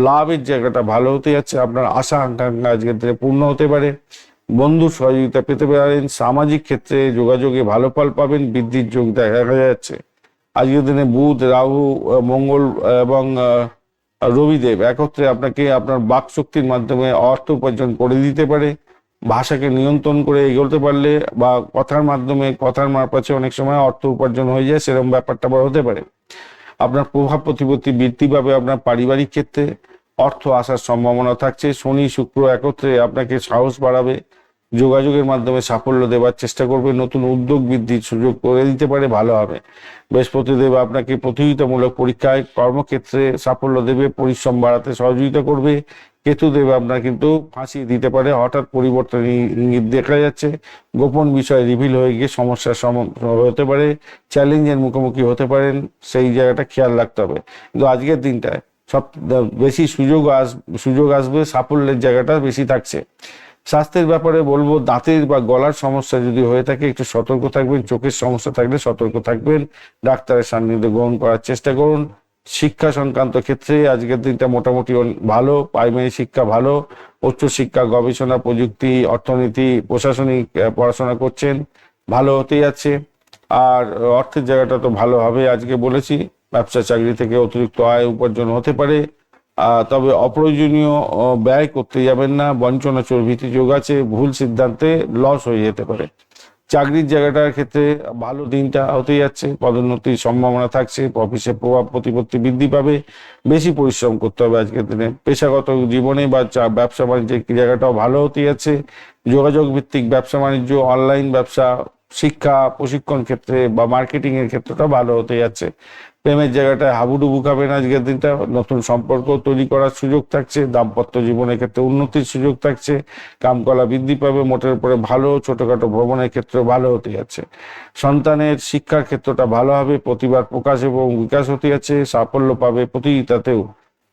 লাভের জায়গাটা ভালো হতে যাচ্ছে। আপনার আশা আকাঙ্ক্ষা আজকের দিনে পূর্ণ হতে পারে। বন্ধুর সহযোগিতা পেতে পারেন। সামাজিক ক্ষেত্রে যোগাযোগে ভালো ফল পাবেন, বৃদ্ধির যোগ দেখা যাচ্ছে। আজকের দিনে বুধ, রাহু, মঙ্গল এবং রবিদেব একত্রে আপনাকে আপনার বাক শক্তির মাধ্যমে অর্থ উপার্জন করে দিতে পারে। ভাষাকে নিয়ন্ত্রণ করে এগোতে পারলে বা কথার মাধ্যমে, কথার মারপ্যাচে অনেক সময় অর্থ উপার্জন হয়ে যায়, সেরকম ব্যাপারটা আবার হতে পারে। আপনার প্রভাব প্রতিপত্তি বৃদ্ধি পাবে। আপনার পারিবারিক ক্ষেত্রে অর্থ আসার সম্ভাবনা থাকছে। শনি শুক্র একত্রে আপনাকে সাহস বাড়াবে, যোগাযোগের মাধ্যমে সাফল্য দেওয়ার চেষ্টা করবে, নতুন উদ্যোগ বৃদ্ধির সুযোগ করে দিতে পারে, ভালো হবে। বৃহস্পতিদেব আপনাকে প্রতিযোগিতামূলক পরীক্ষায় কর্মক্ষেত্রে সাফল্য দেবে, পরিশ্রম বাড়াতে সহযোগিতা করবে। কেতুদেব আপনার কিন্তু ফাঁসি দিতে পারে, হঠাৎ পরিবর্তন ইঙ্গিত দেখা যাচ্ছে। গোপন বিষয় রিভিল হয়ে গিয়ে সমস্যার হতে পারে, চ্যালেঞ্জের মুখোমুখি হতে পারেন, সেই জায়গাটা খেয়াল রাখতে হবে। কিন্তু আজকের দিনটায় সব বেশি সুযোগ আসবে, সাফল্যের জায়গাটা বেশি থাকছে। স্বাস্থ্যের ব্যাপারে বলবো, দাঁতের বা গলার সমস্যা যদি হয়ে থাকে একটু সতর্ক থাকবেন। চোখের সমস্যা থাকলে সতর্ক থাকবেন, ডাক্তারের সান্নিধ্যে গ্রহণ করার চেষ্টা করুন। শিক্ষা সংক্রান্ত ক্ষেত্রে আজকের দিনটা মোটামুটি ভালো। প্রাইমারি শিক্ষা ভালো, উচ্চশিক্ষা, গবেষণা, প্রযুক্তি, অর্থনীতি, প্রশাসনিক পড়াশোনা করছেন, ভালো হতে যাচ্ছে। আর অর্থের জায়গাটা তো ভালো হবে, আজকে বলেছি। ব্যবসা চাকরি থেকে অতিরিক্ত আয় উপার্জন হতে পারে, তবে অপ্রয়োজনীয় ব্যয় করতে যাবেন না। বঞ্চনা চর্বিতি যোগ আছে, ভুল সিদ্ধান্তে লস হয়ে যেতে পারে। চাকরির জায়গাটার ক্ষেত্রে ভালো দিনটা হতে যাচ্ছে, পদোন্নতির সম্ভাবনা থাকছে, অফিসে প্রভাব প্রতিপত্তি বৃদ্ধি পাবে, বেশি পরিশ্রম করতে হবে আজকের দিনে। পেশাগত জীবনে বা ব্যবসা বাণিজ্যের জায়গাটাও ভালো হতে যাচ্ছে, যোগাযোগ ভিত্তিক ব্যবসা বাণিজ্য, অনলাইন ব্যবসা, শিক্ষা প্রশিক্ষণ ক্ষেত্রে বা মার্কেটিং এর ক্ষেত্রটা ভালো হতে যাচ্ছে। প্রেমের জায়গাটায় হাবুডুবু খাবেন আজকের দিনটা, নতুন সম্পর্ক তৈরি করার সুযোগ থাকছে, দাম্পত্য জীবনের ক্ষেত্রে উন্নতির সুযোগ থাকছে, কামকলা বৃদ্ধি পাবে, মোটের উপরে ভালো, ছোটখাটো ভ্রমণের ক্ষেত্রে ভালো হতে যাচ্ছে। সন্তানের শিক্ষার ক্ষেত্রটা ভালো হবে, প্রতিভার প্রকাশ এবং বিকাশ হতে যাচ্ছে, সাফল্য পাবে, প্রতিযোগিতাতেও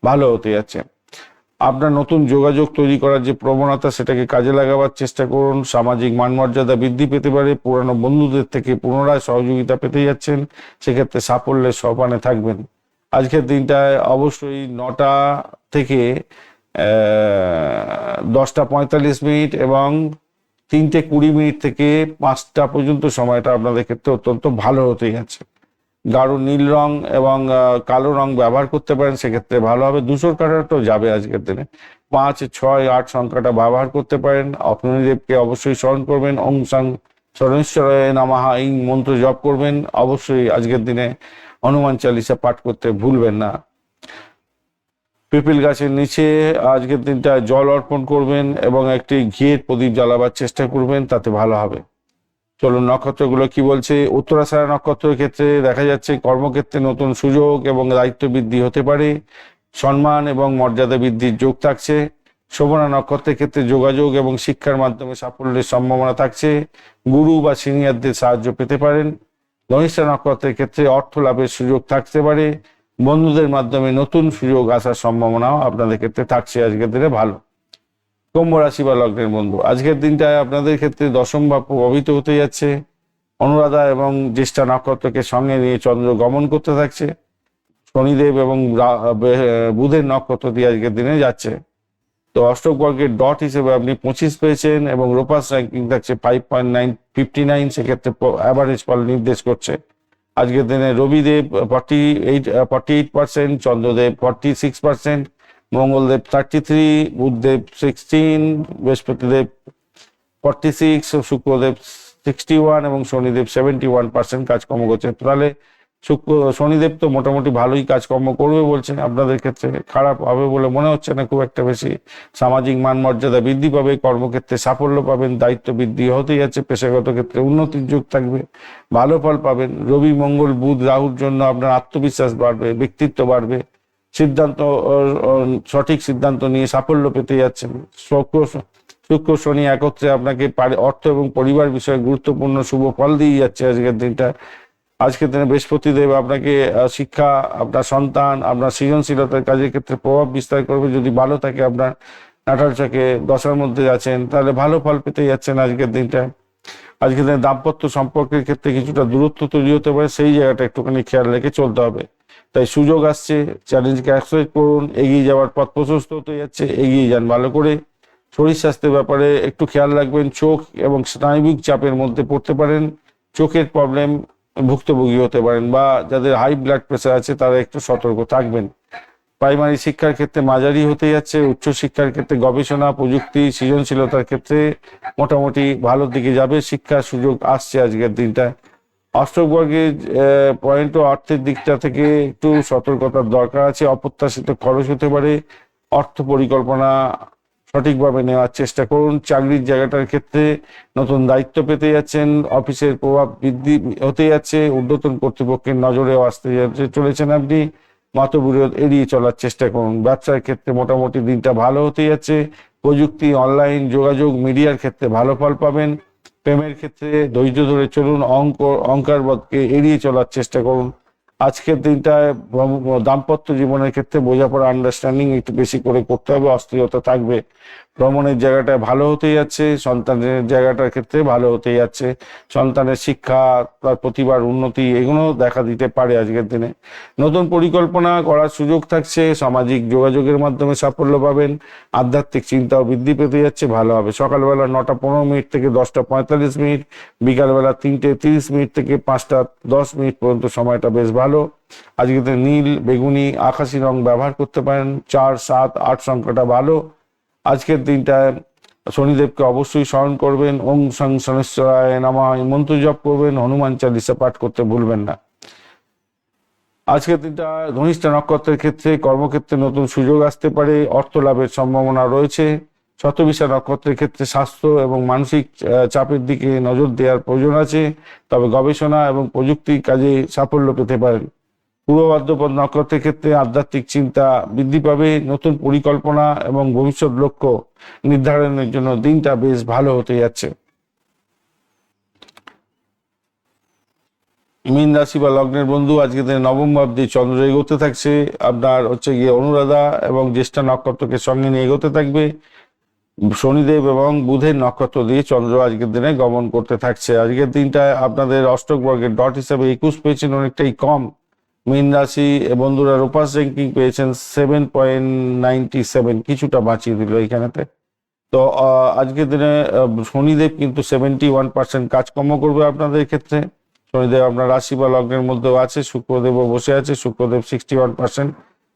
ভালো হতে যাচ্ছে। আপনার নতুন যোগাযোগ তৈরি করার যে প্রবণতা সেটাকে কাজে লাগাবার চেষ্টা করুন, সামাজিক মানমর্যাদা বৃদ্ধি পেতে পারে, পুরানো বন্ধুদের থেকে পুনরায় সহযোগিতা পেতে যাচ্ছেন, সেক্ষেত্রে সাফল্যের সোপানে থাকবেন। আজকের দিনটায় অবশ্যই 9টা থেকে 10টা 45 মিনিট এবং 3টে 20 মিনিট থেকে 5টা পর্যন্ত সময়টা আপনাদের ক্ষেত্রে অত্যন্ত ভালো হতে যাচ্ছে। গাঢ় নীল রং এবং কালো রং ব্যবহার করতে পারেন, সেক্ষেত্রে ভালো হবে। ধূসর কালারটাও যাবে আজকের দিনে। 5, 6, 8 সংখ্যাটা ব্যবহার করতে পারেন। অগ্নিদেবকে অবশ্যই স্মরণ করবেন, ওং সাং শরণেশ্বরায় নমঃ এই মন্ত্র জপ করবেন। অবশ্যই আজকের দিনে হনুমান চালিসা পাঠ করতে ভুলবেন না। পিপল গাছের নিচে আজকের দিনটা জল অর্পণ করবেন এবং একটি ঘিয়ের প্রদীপ জ্বালাবার চেষ্টা করবেন, তাতে ভালো হবে। চলুন নক্ষত্রগুলো কি বলছে। উত্তরাষাঢ়া নক্ষত্রের ক্ষেত্রে দেখা যাচ্ছে কর্মক্ষেত্রে নতুন সুযোগ এবং দায়িত্ব বৃদ্ধি হতে পারে, সম্মান এবং মর্যাদা বৃদ্ধির যোগ থাকছে। শোভনা নক্ষত্রের ক্ষেত্রে যোগাযোগ এবং শিক্ষার মাধ্যমে সাফল্যের সম্ভাবনা থাকছে, গুরু বা সিনিয়রদের সাহায্য পেতে পারেন। ধনিষ্ঠা নক্ষত্রের ক্ষেত্রে অর্থ লাভের সুযোগ থাকতে পারে, বন্ধুদের মাধ্যমে নতুন সুযোগ আসার সম্ভাবনাও আপনাদের ক্ষেত্রে থাকছে আজকের দিনে ভালো। কুম্ভ রাশি বা লগ্নের বন্ধু, আজকের দিনটায় আপনাদের ক্ষেত্রে দশম ভাব প্রভাবিত হতে যাচ্ছে। অনুরাধা এবং জ্যেষ্ঠা নক্ষত্রকে সঙ্গে নিয়ে চন্দ্র গমন করতে থাকছে। শনিদেব এবং বুধের নক্ষত্র দিয়ে আজকের দিনে যাচ্ছে। তো অষ্টক বর্গের ডট হিসেবে আপনি 25 পেয়েছেন এবং রোপাস র্যাঙ্কিং থাকছে 5.959, সেক্ষেত্রে অ্যাভারেজ ফল নির্দেশ করছে। আজকের দিনে রবিদেব 48%, চন্দ্রদেব 46%, মঙ্গলদেব 33, বুধদেব 16, বৃহস্পতিদেব 46, শুক্রদেব 61 এবং শনিদেব 71% কাজকর্ম করছে। তাহলে শনিদেব তো মোটামুটি ভালোই কাজকর্ম করবে বলছেন, আপনাদের ক্ষেত্রে খারাপ হবে বলে মনে হচ্ছে না খুব একটা বেশি। সামাজিক মান মর্যাদা বৃদ্ধি পাবে, কর্মক্ষেত্রে সাফল্য পাবেন, দায়িত্ব বৃদ্ধি হতেই যাচ্ছে, পেশাগত ক্ষেত্রে উন্নতির যোগ থাকবে, ভালো ফল পাবেন। রবি মঙ্গল বুধ রাহুর জন্য আপনার আত্মবিশ্বাস বাড়বে, ব্যক্তিত্ব বাড়বে, সিদ্ধান্ত সঠিক সিদ্ধান্ত নিয়ে সাফল্য পেতে যাচ্ছেন। শুক্র শনি একত্রে আপনাকে অর্থ এবং পরিবার বিষয়ে গুরুত্বপূর্ণ শুভ ফল দিয়ে যাচ্ছে আজকের দিনটা। আজকের দিনে বৃহস্পতিদেব আপনাকে শিক্ষা, আপনার সন্তান, আপনার সৃজনশীলতার কাজের ক্ষেত্রে প্রভাব বিস্তার করবে। যদি ভালো থাকে, আপনার নাটাল চকে দশার মধ্যে আছেন, তাহলে ভালো ফল পেতে যাচ্ছেন আজকের দিনটা। আজকের দিনে দাম্পত্য সম্পর্কের ক্ষেত্রে কিছুটা দূরত্ব তৈরি হতে পারে, সেই জায়গাটা একটুখানি খেয়াল রেখে চলতে হবে। তাই সুযোগ আসছে, চ্যালেঞ্জকে অ্যাকসেপ্ট করুন, এগিয়ে যাওয়ার পথ প্রশস্ত হতে যাচ্ছে, এগিয়ে যান ভালো করে। শরীর স্বাস্থ্যের ব্যাপারে একটু খেয়াল রাখবেন, চোখ এবং স্নায়বিক চাপের মধ্যে পড়তে পারেন, চোখের প্রবলেম ভুক্তভোগী হতে পারেন, বা যাদের হাই ব্লাড প্রেশার আছে তারা একটু সতর্ক থাকবেন। প্রাইমারি শিক্ষার ক্ষেত্রে মাঝারি হতে যাচ্ছে, উচ্চ শিক্ষার ক্ষেত্রে গবেষণা প্রযুক্তি সৃজনশীলতার ক্ষেত্রে মোটামুটি ভালোর দিকে যাবে, শিক্ষার সুযোগ আসছে আজকের দিনটায়। অষ্টক বর্গের পয়েন্ট ও অর্থের দিকটা থেকে একটু সতর্কতার দরকার আছে, অপ্রত্যাশিত খরচ হতে পারে, অর্থ পরিকল্পনা সঠিকভাবে নেওয়ার চেষ্টা করুন। চাকরির জায়গাটার ক্ষেত্রে নতুন দায়িত্ব পেতে যাচ্ছেন, অফিসের প্রভাব বৃদ্ধি হতে যাচ্ছে, ঊর্ধ্বতন কর্তৃপক্ষের নজরেও আসতে চলেছেন আপনি, মতবিরোধ এড়িয়ে চলার চেষ্টা করুন। ব্যবসার ক্ষেত্রে মোটামুটি দিনটা ভালো হতে যাচ্ছে, প্রযুক্তি, অনলাইন যোগাযোগ, মিডিয়ার ক্ষেত্রে ভালো ফল পাবেন। প্রেমের ক্ষেত্রে ধৈর্য ধরে চলুন, অহংকারবোধকে এড়িয়ে চলার চেষ্টা করুন। আজকের দিনটায় দাম্পত্য জীবনের ক্ষেত্রে বোঝাপড়া আন্ডারস্ট্যান্ডিং একটু বেশি করে করতে হবে, অস্থিরতা থাকবে। ভ্রমণের জায়গাটায় ভালো হতে যাচ্ছে, সন্তানের জায়গাটার ক্ষেত্রে ভালো হতে যাচ্ছে, সন্তানের শিক্ষা, তার প্রতিভার উন্নতি এগুলো দেখা দিতে পারে আজকের দিনে। নতুন পরিকল্পনা করার সুযোগ থাকছে, সামাজিক যোগাযোগের মাধ্যমে সাফল্য পাবেন, আধ্যাত্মিক চিন্তাও বৃদ্ধি পেতে যাচ্ছে, ভালো হবে। সকালবেলা 9টা 15 মিনিট থেকে 10টা 45 মিনিট, বিকালবেলা 3টে 30 মিনিট থেকে 5টা 10 মিনিট পর্যন্ত সময়টা বেশ ভালো। আজকে নীল, বেগুনি, আকাশি রং ব্যবহার করতে পারেন। 4, 7, 8 সংখ্যাটা ভালো। আজকের দিনটায় শনিদেবকে অবশ্যই স্মরণ করবেন, ওং সং শনেশ্বরায় নমঃ এই মন্ত্র জপ করবেন, হনুমান চালিসা পাঠ করতে ভুলবেন না। আজকের দিনটা ধনিষ্ঠা নক্ষত্রের ক্ষেত্রে কর্মক্ষেত্রে নতুন সুযোগ আসতে পারে, অর্থ লাভের সম্ভাবনা রয়েছে। শতবিশা নক্ষত্রের ক্ষেত্রে স্বাস্থ্য এবং মানসিক চাপের দিকে নজর দেওয়ার প্রয়োজন আছে, তবে গবেষণা এবং প্রযুক্তি কাজে সাফল্য পেতে পারেন। পূর্ব ভাদ্রপদ নক্ষত্রের ক্ষেত্রে আধ্যাত্মিক চিন্তা বৃদ্ধি পাবে, নতুন পরিকল্পনা এবং ভবিষ্যৎ লক্ষ্য নির্ধারণের জন্য দিনটা বেশ ভালো হতে যাচ্ছে। মীন রাশি বা লগ্নের বন্ধু, আজকে দিনে নবম ভাব দিয়ে চন্দ্র এগোতে থাকছে, আপনার হচ্ছে গিয়ে অনুরাধা এবং জ্যেষ্ঠা নক্ষত্রকে সঙ্গে নিয়ে এগোতে থাকবে। শনিদেব এবং বুধের নক্ষত্র দিয়ে চন্দ্র আজকের দিনে গমন করতে থাকছে। আজকের দিনটায় আপনাদের অষ্টক বর্গের ডট হিসাবে 21 পেয়েছেন, অনেকটাই কম। মীন রাশি বন্ধুরা রোপাস র্যাঙ্কিং পেয়েছেন 7.97, কিছুটা বাঁচিয়ে দিল এখানেতে। তো আজকের দিনে শনিদেব কিন্তু 71% কাজকর্ম করবে আপনাদের ক্ষেত্রে। শনিদেব আপনার রাশি বা লগ্নের মধ্যেও আছে, শুক্রদেবও বসে আছে, শুক্রদেব 61%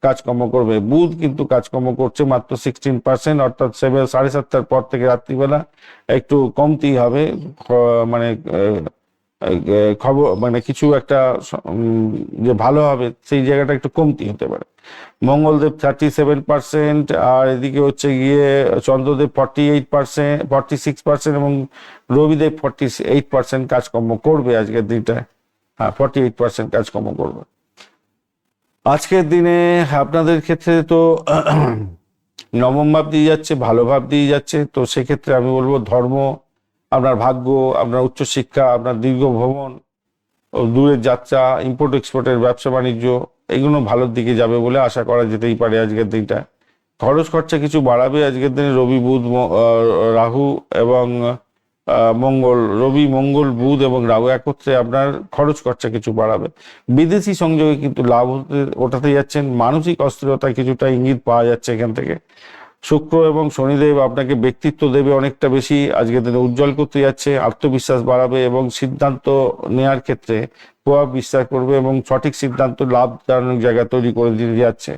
কাজকর্ম করবে। বুধ কিন্তু কাজকর্ম করছে মাত্র 16%, অর্থাৎ 7:30 পর থেকে রাত্রিবেলা একটু কমতেই হবে। মানে খবর মানে কিছু একটা যে ভালো হবে সেই জায়গাটা একটু কমতি হতে পারে। মঙ্গলদেব 37%, আর এদিকে হচ্ছে গিয়ে চন্দ্রদেব 46% এবং রবিদেব 48% কাজকর্ম করবে আজকের দিনটায়। হ্যাঁ, 48% কাজকর্ম করবে আজকের দিনে। আপনাদের ক্ষেত্রে তো নবম ভাব দিয়ে যাচ্ছে, ভালো ভাব দিয়ে যাচ্ছে, তো সেক্ষেত্রে আমি বলবো ধর্ম, আপনার ভাগ্য, আপনার উচ্চশিক্ষা, আপনার দীর্ঘ ভ্রমণ, দূরের যাত্রা, ইম্পোর্ট এক্সপোর্টের ব্যবসা বাণিজ্য, এগুলো ভালোর দিকে যাবে বলে আশা করা যেতেই পারে আজকের দিনটা। খরচ খরচা কিছু বাড়াবে আজকের দিনে রবি বুধ রাহু এবং মঙ্গল, রবি মঙ্গল বুধ এবং রাহু একত্রে আপনার খরচ খরচা কিছু বাড়াবে। বিদেশি সংযোগে কিন্তু লাভ ওঠাতে যাচ্ছেন, মানসিক অস্থিরতা কিছুটা ইঙ্গিত পাওয়া যাচ্ছে এখান থেকে। শুক্র এবং শনিদেব আপনাকে ব্যক্তিত্ব দেবে অনেকটা বেশি, আজকের দিনে উজ্জ্বল করতে যাচ্ছে, আত্মবিশ্বাস বাড়াবে এবং সিদ্ধান্ত নেওয়ার ক্ষেত্রে প্রভাব বিস্তার করবে এবং সঠিক সিদ্ধান্ত লাভজনক জায়গা তৈরি করে দিতে যাচ্ছে।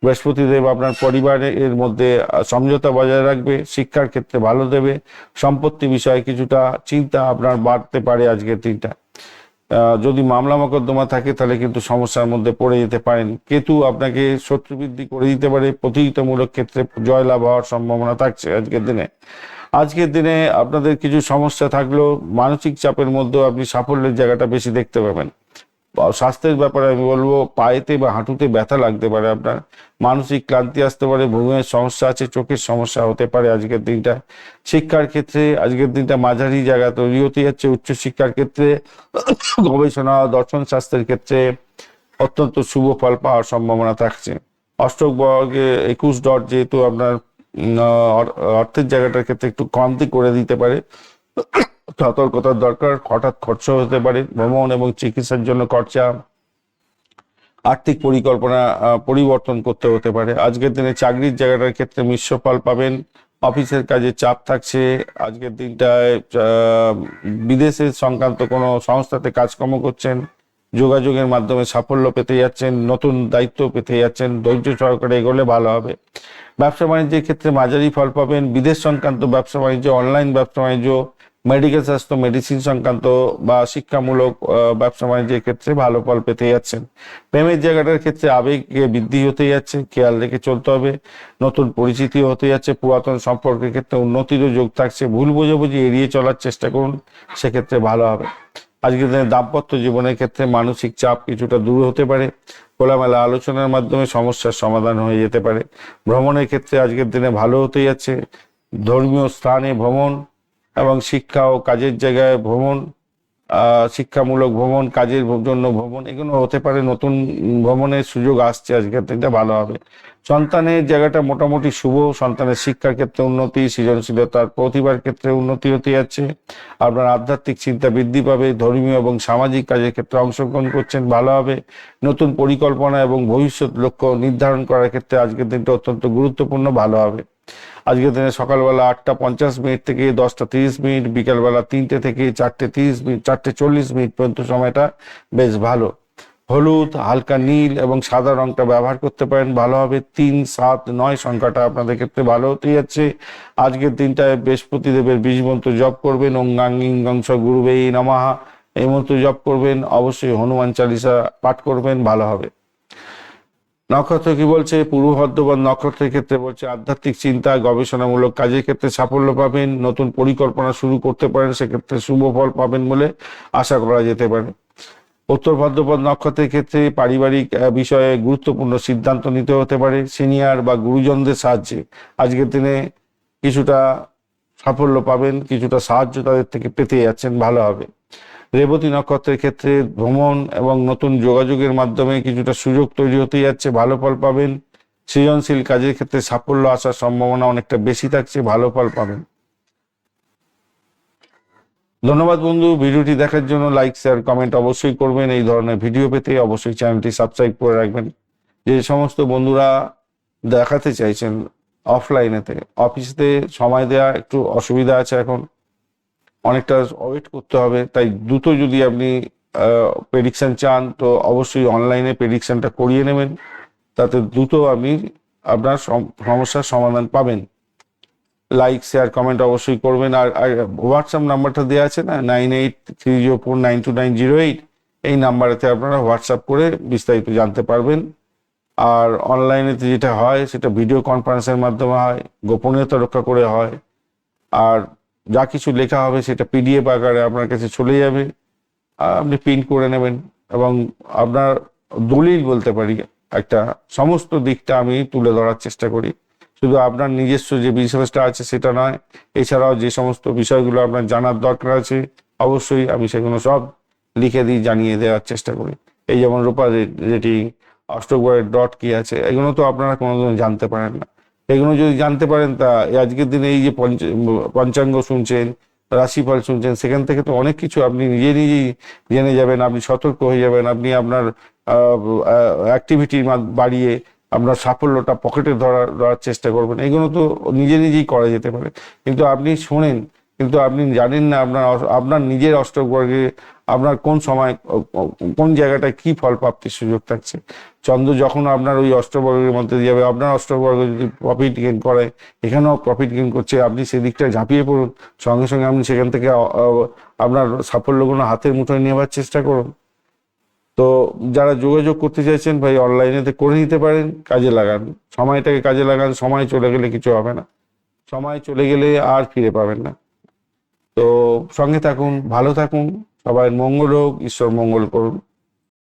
বৃহস্পতিদেব আপনার পরিবারের মধ্যে সমঝোতা বজায় রাখবে, শিক্ষার ক্ষেত্রে ভালো দেবে, সম্পত্তি বিষয়ে কিছুটা চিন্তা আপনার বাড়তে পারে আজকের দিনটা। যদি মামলা মোকদ্দমা থাকে তাহলে কিন্তু সমস্যার মধ্যে পড়ে যেতে পারেন। কেতু আপনাকে শত্রু বৃদ্ধি করে দিতে পারে, প্রতিযোগিতামূলক ক্ষেত্রে জয়লাভ হওয়ার সম্ভাবনা থাকছে আজকের দিনে। আজকের দিনে আপনাদের কিছু সমস্যা থাকলেও মানসিক চাপের মধ্যেও আপনি সাফল্যের জায়গাটা বেশি দেখতে পাবেন। স্বাস্থ্যের ব্যাপারে আমি বলবো পায়েতে বা হাঁটুতে ব্যথা লাগতে পারে, আপনার মানসিক ক্লান্তি আসতে পারে, ঘুমের সমস্যা আছে, চোখের সমস্যা হতে পারে আজকের দিনটা। শিক্ষার ক্ষেত্রে আজকের দিনটা মাঝারি জায়গা তৈরি হতে যাচ্ছে। উচ্চশিক্ষার ক্ষেত্রে, গবেষণা, দর্শন শাস্ত্রের ক্ষেত্রে অত্যন্ত শুভ ফল পাওয়ার সম্ভাবনা থাকছে। অষ্টক বর্গে 21 ডট যেহেতু আপনার অর্থের জায়গাটার ক্ষেত্রে একটু কমতি করে দিতে পারে, সতর্কতার দরকার। হঠাৎ খরচ হতে পারে, ভ্রমণ এবং চিকিৎসার জন্য খরচা, আর্থিক পরিকল্পনা পরিবর্তন করতে হতে পারে। আজকের দিনে চাকরির জায়গাটার ক্ষেত্রে মিশ্র ফল পাবেন, অফিসের কাজে চাপ থাকছে। আজকের দিনটায় বিদেশের সংক্রান্ত কোনো সংস্থাতে কাজকর্ম করছেন, যোগাযোগের মাধ্যমে সাফল্য পেতে যাচ্ছেন, নতুন দায়িত্ব পেতে যাচ্ছেন, ধৈর্য সহকারে এগোলে ভালো হবে। ব্যবসা বাণিজ্যের ক্ষেত্রে মাঝারি ফল পাবেন, বিদেশ সংক্রান্ত ব্যবসা বাণিজ্য, অনলাইন ব্যবসা বাণিজ্য, মেডিকেল স্বাস্থ্য, মেডিসিন সংক্রান্ত বা শিক্ষামূলক ব্যবসা বাণিজ্যের ক্ষেত্রে ভালো ফল পেতে যাচ্ছেন। প্রেমের জায়গাটার ক্ষেত্রে আবেগে বৃদ্ধি হতে যাচ্ছে, খেয়াল রেখে চলতে হবে। নতুন পরিচিতি হতে যাচ্ছে, পুরাতন সম্পর্কের ক্ষেত্রে উন্নতিরও যোগ থাকছে। ভুল বোঝাবুঝি এড়িয়ে চলার চেষ্টা করুন, সেক্ষেত্রে ভালো হবে। আজকের দিনে দাম্পত্য জীবনের ক্ষেত্রে মানসিক চাপ কিছুটা দূর হতে পারে, খোলামেলা আলোচনার মাধ্যমে সমস্যার সমাধান হয়ে যেতে পারে। ভ্রমণের ক্ষেত্রে আজকের দিনে ভালো হতে যাচ্ছে, ধর্মীয় স্থানে ভ্রমণ এবং শিক্ষা ও কাজের জায়গায় ভ্রমণ, শিক্ষামূলক ভ্রমণ, কাজের জন্য ভ্রমণ, এগুলো হতে পারে। নতুন ভ্রমণের সুযোগ আসছে, আজকের দিনটা ভালো হবে। সন্তানের জায়গাটা মোটামুটি শুভ, সন্তানের শিক্ষার ক্ষেত্রে উন্নতি, সৃজনশীলতার প্রতিভার ক্ষেত্রে উন্নতি হতে যাচ্ছে। আপনার আধ্যাত্মিক চিন্তা বৃদ্ধি পাবে, ধর্মীয় এবং সামাজিক কাজের ক্ষেত্রে অংশগ্রহণ করছেন, ভালো হবে। নতুন পরিকল্পনা এবং ভবিষ্যৎ লক্ষ্য নির্ধারণ করার ক্ষেত্রে আজকের দিনটা অত্যন্ত গুরুত্বপূর্ণ, ভালো হবে। আজকের দিনে সকালবেলা 8:50 থেকে 10:30, বিকালবেলা 3টে থেকে 4:30, 4:40 পর্যন্ত সময়টা বেশ ভালো। হলুদ, হালকা নীল এবং সাদা রংটা ব্যবহার করতে পারেন, ভালো হবে। 3, 7, 9 সংখ্যাটা আপনাদের ক্ষেত্রে ভালো হতে যাচ্ছে। আজকের দিনটায় বৃহস্পতি দেবের বীজ মন্ত্র জপ করবেন, ওং গাং ইং গং স গুরুবেই নমঃ, এই মন্ত্র জপ করবেন। অবশ্যই হনুমান চালিসা পাঠ করবেন, ভালো হবে। নক্ষত্র কি বলছে? পূর্ব ভাদ্রপদ নক্ষত্রের ক্ষেত্রে বলছে আধ্যাত্মিক চিন্তা, গবেষণামূলক কাজের ক্ষেত্রে সাফল্য পাবেন, নতুন পরিকল্পনা শুরু করতে পারেন, সেক্ষেত্রে শুভ ফল পাবেন বলে আশা করা যেতে পারে। উত্তর ভাদ্রপদ নক্ষত্রের ক্ষেত্রে পারিবারিক বিষয়ে গুরুত্বপূর্ণ সিদ্ধান্ত নিতে হতে পারে, সিনিয়র বা গুরুজনদের সাহায্যে আজকের দিনে কিছুটা সাফল্য পাবেন, কিছুটা সাহায্য তাদের থেকে পেতে যাচ্ছেন, ভালো হবে। রেবতী নক্ষত্রের ক্ষেত্রে ভ্রমণ এবং নতুন যোগাযোগের মাধ্যমে কিছুটা সুযোগ তৈরি হতে যাচ্ছে, ভালো ফল পাবেন। সৃজনশীল কাজের ক্ষেত্রে সাফল্য আসার সম্ভাবনা অনেকটা বেশি থাকছে, ভালো ফল পাবেন। ধন্যবাদ বন্ধু, ভিডিওটি দেখার জন্য। লাইক, শেয়ার, কমেন্ট অবশ্যই করবেন। এই ধরনের ভিডিও পেতে অবশ্যই চ্যানেলটি সাবস্ক্রাইব করে রাখবেন। যে সমস্ত বন্ধুরা দেখাতে চাইছেন অফলাইনেতে, অফিসে সময় দেওয়া একটু অসুবিধা আছে, এখন অনেকটা ওয়েট করতে হবে, তাই দ্রুত যদি আপনি প্রেডিকশন চান তো অবশ্যই অনলাইনে প্রেডিকশনটা করিয়ে নেবেন, তাতে দ্রুত আপনি আপনার সমস্যার সমাধান পাবেন। লাইক, শেয়ার, কমেন্ট অবশ্যই করবেন। আর হোয়াটসঅ্যাপ নাম্বারটা দেওয়া আছে না, 9830492908, এই নাম্বারেতে আপনারা হোয়াটসঅ্যাপ করে বিস্তারিত জানতে পারবেন। আর অনলাইনেতে যেটা হয় সেটা ভিডিও কনফারেন্সের মাধ্যমে হয়, গোপনীয়তা রক্ষা করে হয়। আর যা কিছু লেখা হবে সেটা পিডিএফ আকারে আপনার কাছে চলে যাবে, আপনি প্রিন্ট করে নেবেন। এবং আপনার দলিল বলতে পারি একটা, সমস্ত দিকটা আমি তুলে ধরার চেষ্টা করি। শুধু আপনার নিজস্ব যে বিশ্বাসটা আছে সেটা নয়, এছাড়াও যে সমস্ত বিষয়গুলো আপনার জানার দরকার আছে অবশ্যই আমি সেগুলো সব লিখে দিই, জানিয়ে দেওয়ার চেষ্টা করি। এই যেমন রূপা রেটিং, অষ্টকবারের ডট কি আছে, এগুলো তো আপনারা কোনোদিন জানতে পারেন না। এগুলো যদি জানতে পারেন তা আজকের দিনে এই যে পঞ্চাঙ্গ শুনছেন, রাশিফল শুনছেন, সেখান থেকে তো অনেক কিছু আপনি নিজেই জেনে যাবেন, আপনি সতর্ক হয়ে যাবেন, আপনি আপনার অ্যাক্টিভিটি বাড়িয়ে আপনার সাফল্যটা পকেটে ধরার চেষ্টা করবেন। এগুলো তো নিজেই করা যেতে পারে, কিন্তু আপনি শোনেন কিন্তু আপনি জানেন না আপনার নিজের অষ্টকবর্গে আপনার কোন সময় কোন জায়গাটায় কি ফল প্রাপ্তির সুযোগ থাকছে। চন্দ্র যখন আপনার ওই অষ্টবর্গের মধ্যে যাবে, আপনার অষ্টবর্গ যদি প্রফিট গেইন করে, এখানেও প্রফিট গেইন করছে, আপনি সেদিকটা ঝাঁপিয়ে পড়ুন, সঙ্গে সঙ্গে আপনি সেখান থেকে আপনার সাফল্যগুলো হাতের মুঠোয় নেওয়ার চেষ্টা করুন। তো যারা যোগাযোগ করতে চাইছেন ভাই অনলাইনেতে করে নিতে পারেন, কাজে লাগান, সময়টাকে কাজে লাগান। সময় চলে গেলে কিছু হবে না, সময় চলে গেলে আর ফিরে পাবেন না। তো সঙ্গে থাকুন, ভালো থাকুন, সবাই মঙ্গল হোক, ঈশ্বর মঙ্গল করুন।